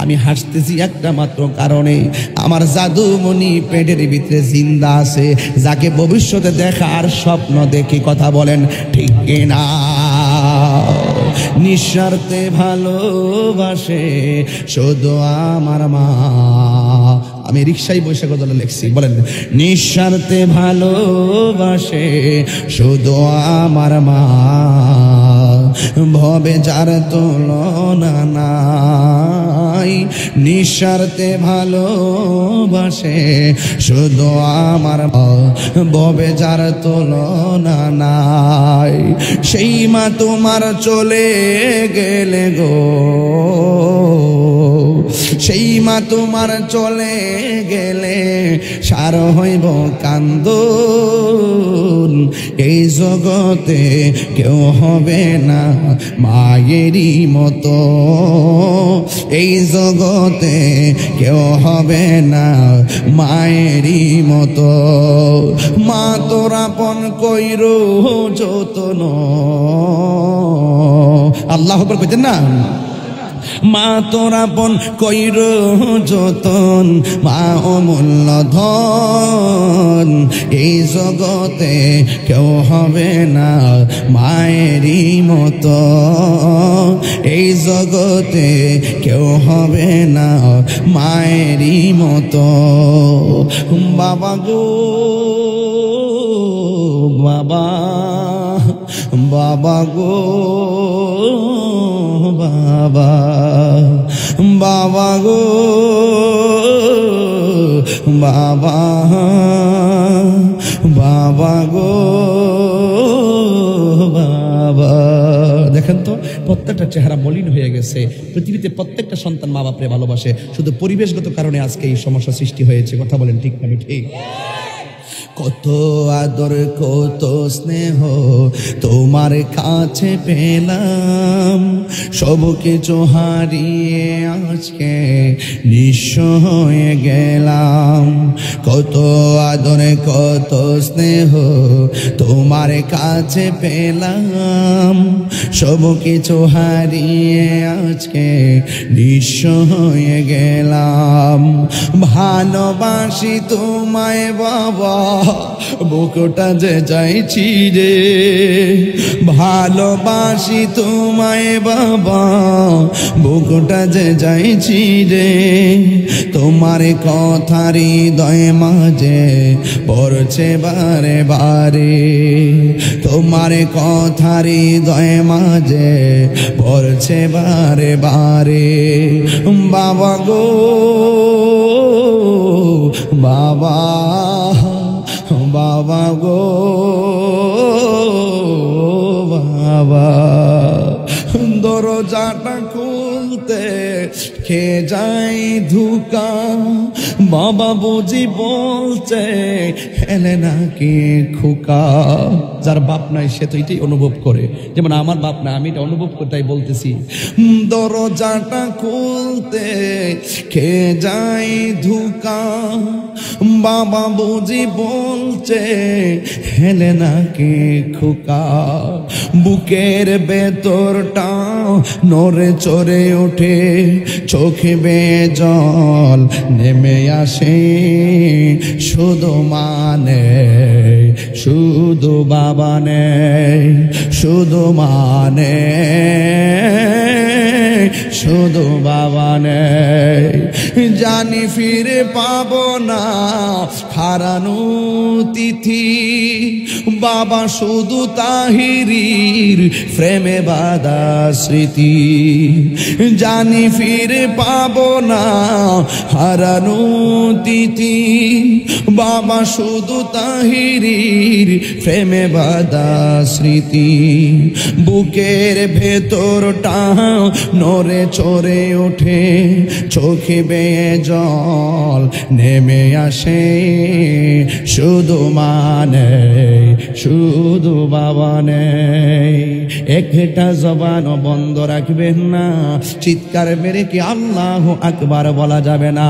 আমি হাসতেছি একটা মাত্র কারণে, আমার জাদুমণি পেটের ভিতরে জিন্দা আছে, যাকে ভবিষ্যতে দেখার স্বপ্ন দেখি, কথা বলেন ঠিক কিনা? নিঃস্বার্থে ভালোবাসে শুধু আমার মা। আমি রিক্সায় বসে কথা লিখছি, বলেন নিঃস্বার্থে ভালোবাসে শুধু আমার মা, ভবে যার তুলনা নাই, নিঃস্বার্থে ভালোবাসে শুধু আমার মা, ভবে যার তুলনা নাই। সেই মা তোমার চলে গেলে গো, সেই মা তোমার চলে গেলে সার হইব কান্দন, এই জগতে কেউ হবে না মায়েরই মতো, এই জগতে কেউ হবে না মায়েরই মতো। মা তোর আপন কইরো যতন, আল্লাহ আকবার কইতেন না? মা তোর আপন কইর যতন, মা অমূল্য ধন, এই জগতে কেউ হবে না মায়েরই মতো, এই জগতে কেউ হবে না মায়েরই মতো। বাবা গো বাবা, বাবা গো বাবা, বাবা গো বাবা, বাবা গো বাবা। দেখেন তো প্রত্যেকটা চেহারা মলিন হয়ে গেছে। পৃথিবীতে প্রত্যেকটা সন্তান মা বাপরে ভালোবাসে, শুধু পরিবেশগত কারণে আজকে এই সমস্যা সৃষ্টি হয়েছে, কথা বলেন ঠিক না? ঠিক। কত আদর কত স্নেহ তোমার কাছে পেলাম, সব কিছু হারিয়ে আজকে নিঃস্ব হয়ে গেলাম। কত আদর কত স্নেহ তোমার কাছে পেলাম, সব কিছু হারিয়ে আজকে নিঃস্ব হয়ে গেলাম। ভালোবাসি তোমায় বাবা, বুকটা যে চাইছি রে। ভালোবাসি তোমায় বাবা, বুকটা যে চাইছি রে। তোমার কথা হৃদয় মাঝে পড়ছে বারে বারে, তোমার কথা হৃদয় মাঝে পড়ছে বারে বারে। বাবা গো বাবা, বাবা গো বাবা, দরজাটা খুলতে কে যাই ধুকা, বাবা বুঝি বলছে হেলে নাকি খোকা। যার বাপ নাই সে তো এটাই অনুভব করে, যেমন আমার বাপ নাই, আমি এটা অনুভব করে তাই বলতেছি। দরজাটা খুলতে কে যাই ধুকা, বাবা বুঝি বলছে হেলে নাকি খোকা। বুকের ভেতরটা নড়ে চড়ে ওঠে, চোখে বেয়ে জল নেমে আসে। শুধু মানে শুধু বাবা নেই, শুধু মানে শুধু বাবা নেই। জানি ফিরে পাবো না হারানো তিথি, বাবা শুধু তাহিরির প্রেমে বাঁধা স্মৃতি। জানি ফিরে পাবো না হারানো তিথি, বাবা শুধু তাহিরির প্রেমে বাঁধা স্মৃতি। বুকের ভেতরটা নড়ে চড়ে ওঠে, চোখে বেয়ে জল নেমে আসে। শুধু মানে শুধু বাবা নেই। একটা জবানও বন্ধ রাখবেন না, চিৎকার মেরে কি আল্লাহু আকবার বলা যাবে না?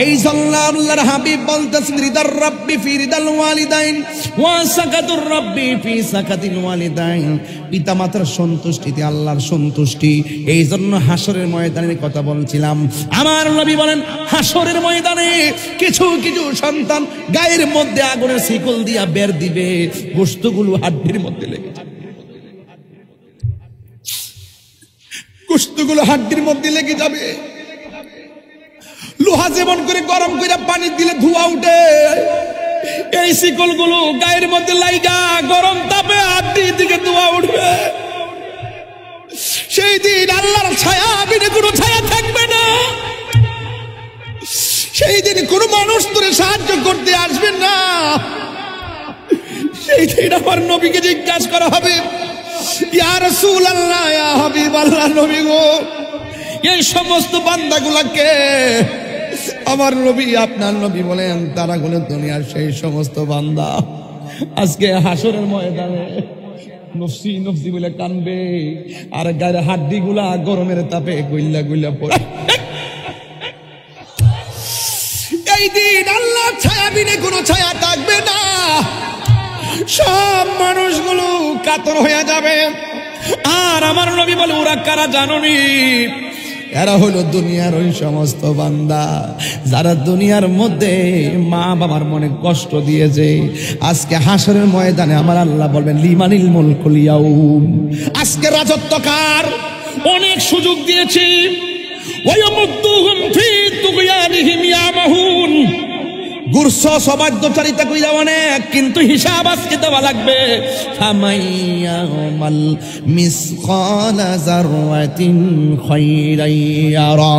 এই জন্য আল্লাহর হাবিব বলতেছেন, রিদার রাব্বি ফি রিদাল ওয়ালিদাইন ওয়া সাকাতুর রাব্বি ফি সাকাতিল ওয়ালিদাইন। পিতামাতার সন্তুষ্টিতে আল্লাহর সন্তুষ্টি। এই জন্য হাসরের ময়দানের কথা বলছিলাম। আমার নবী বলেন, হাসরের ময়দানে কিছু কিছু সন্তান গায়ের মধ্যে আগুনের শিকল দিয়া বের দিবে, গোশতগুলো হাড্ডির মধ্যে লেগে যাবে, গোশতগুলো হাড্ডির মধ্যে লেগে যাবে। লোহা যেমন করে গরম করে পানি দিলে ধোঁয়া উঠে, এই শিকলগুলো গায়ের মধ্যে লাইগা গরম তাপে হাড্ডির দিকে ধোঁয়া উঠবে। সেই দিন আল্লাহর ছায়া বিনে কোনো ছায়া থাকবে না। সেই দিন কোনো মানুষ তোরে সাহায্য করতে আসবে না। সেই দিন আমার নবীকে জিজ্ঞাসা করা হবে, ইয়া রাসূলুল্লাহ, ইয়া হাবিবাল্লাহ, নবী গো, এই সমস্ত বান্দাগুলাকে আমার নবী, আপনার নবী বলেন তারা হলো দুনিয়ার সেই সমস্ত বান্দা। আজকে হাসরের ময়দানে নফসি নফসি বলে কানবে, আর গায়ের হাড্ডি গুলা গরমের তাপে গইল্লা গইল্লা পড়ে। এই দিন আল্লাহ ছায়া বিনে কোনো ছায়া থাকবে না। সব মানুষগুলো কাতর হয়ে যাবে। আর আমার নবী বলে, ওরা কারা জানোনি? এরা হলো দুনিয়ার ওই সমস্ত বান্দা যারা দুনিয়ার মধ্যে মা বাবার মনে কষ্ট দিয়েছে। আজকে হাসরের ময়দানে আমার আল্লাহ বলবেন, লিমানিল মুলকুল ইয়াউম, আজকে রাজত্ব কার? অনেক সুযোগ দিয়েছি। ওয়ায়ামুদ্দুহুম ফি তুগয়ানিহিম ইয়ামাহুন, গুরস সবাদ্যচারিতা কইরা অনেক, কিন্তু হিসাব আজকে দেওয়া লাগবে। ফামাইয়ামাল মিসকালা যাররাতিন খায়রান ইয়ারা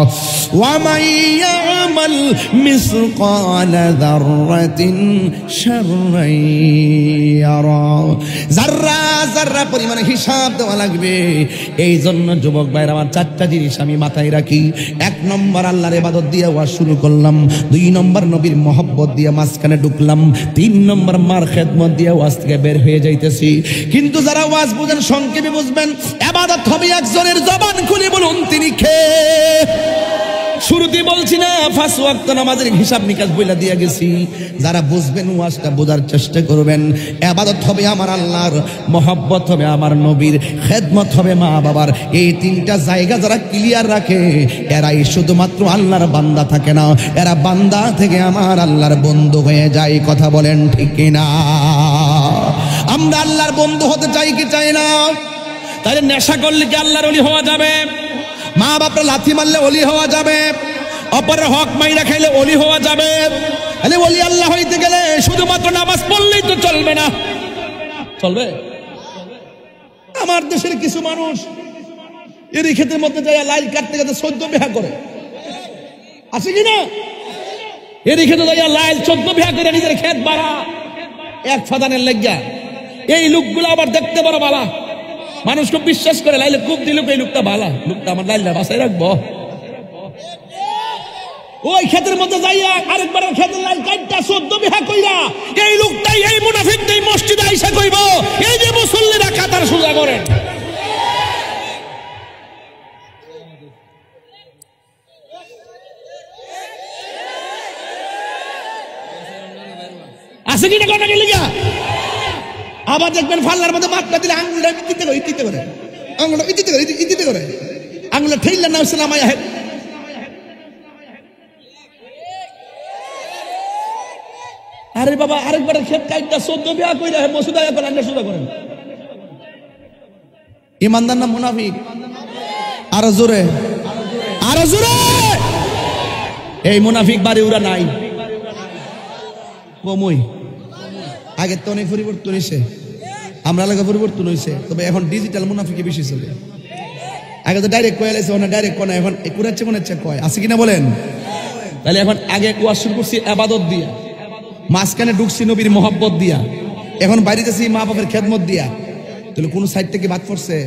ওয়া মাইয়ামাল মিসকালা যাররাতিন শাররান ইয়ারা। যাররা যাররা পরিমাণে হিসাব দেওয়া লাগবে। এই জন্য যুবক ভাইরা আমার চারটা জিনিস আমি মাথায় রাখি। 1 নম্বর আল্লাহর ইবাদত দিয়ে ওয়াজ শুরু করলাম, 2 নম্বর নবীর মহব্বত দিয়ে মাঝখানে ঢুকলাম, 3 নম্বর মার খেদমত দিয়ে ওয়াজ থেকে বের হয়ে যাইতেছি। কিন্তু যারা ওয়াজ বুঝেন সংক্ষেপে বুঝবেন, ইবাদত হবে একজনের। জবান খুলে বলুন তিনি কে? শুরুতেই বলছি না 5 ওয়াক্ত নামাজের হিসাব নিকাশ বইলা দিয়া গেছি। যারা বুঝবেন ওয়াজটা বোঝার চেষ্টা করবেন। ইবাদত হবে আমার আল্লাহর, মহব্বত হবে আমার নবীর, খেদমত হবে মা বাবার। এই তিনটা জায়গা যারা ক্লিয়ার রাখে এরাই শুধুমাত্র আল্লাহর বান্দা থাকে না, এরা বান্দা থেকে আমার আল্লাহর বন্ধু হয়ে যায়। কথা বলেন ঠিক কিনা? আমরা আল্লাহর বন্ধু হতে চাই কি চাই না? তাহলে নেশা করলে কি আল্লাহর ওলি হওয়া যাবে? মা বাপরা লাথি মারলে ওলি হওয়া যাবে? অপরের হক মাইরা খাইলে ওলি হওয়া যাবে? তাহলে ওলি আল্লাহ হইতে গেলে শুধুমাত্র নামাজ পড়লেই তো চলবে না। চলবে? আমার দেশের কিছু মানুষ এর ক্ষেতের মধ্যে যায় লাইন কাটতে কাটতে 14 বিঘা করে, আছে কি না? এর ক্ষেত্রে যায় লাইন 14 বিঘা করে নিজের ক্ষেত বাড়া এক ফাদানের লেগা। এই লোকগুলো আবার দেখতে বড় বালা, মানুষ খুব বিশ্বাস করে। লাইলে খুব দিল এই লোকটা বালা, লোকটা আমার লাইলা বাসায় রাখবো। ওই ক্ষেতের মধ্যে যাইয়া আরেকবার ক্ষেতের লাইন কাটটা 14 বিঘা কইরা এই লোকটাই এই মুনাফিকটাই মসজিদে আইসা কইব এই যে মুসল্লিরা কাতার সোজা করেন। আছে কিনা কথা কি লিগা? আবার দেখবেন ফাল্লার মধ্যে মাত্রা দিলে আঙ্গুলটা ইতিতে করে, ইতিতে করে, আঙ্গুলটা ইতিতে করে, ইতিতে করে, আঙ্গুলটা ঠেইলা না হচ্ছে নামায় আহে। আরে বাবা আরেকবার ক্ষেত কাইটটা 14 বিঘা কইরা মসজিদে আয়া করে আঙ্গুল সোজা করেন। ইমানদার না মুনাফিক? আরো জোরে, আরো জোরে। এই মুনাফিক বাড়ি উড়া নাই, কমই। আগে তো অনেক পরিবর্তন হয়েছে, আমরা এলাকা পরিবর্তন হয়েছে, তবে এখন ডিজিটাল মুনাফিকে বেশি চলে। আগে তো ডাইরেক্ট কয়ে লাইছে, ওখানে ডাইরেক্ট কোনা, এখন কুড়াচ্ছে মনে হচ্ছে কয়। আছে কিনা বলেন? তাহলে এখন আগে কুয়া শুরু করছি ইবাদত দিয়া, মাঝখানে ঢুকছি নবীর মহব্বত দিয়া, এখন বাইরে যাচ্ছি মা বাপের খেদমত দিয়া। তাহলে কোন সাইড থেকে বাদ পড়ছে?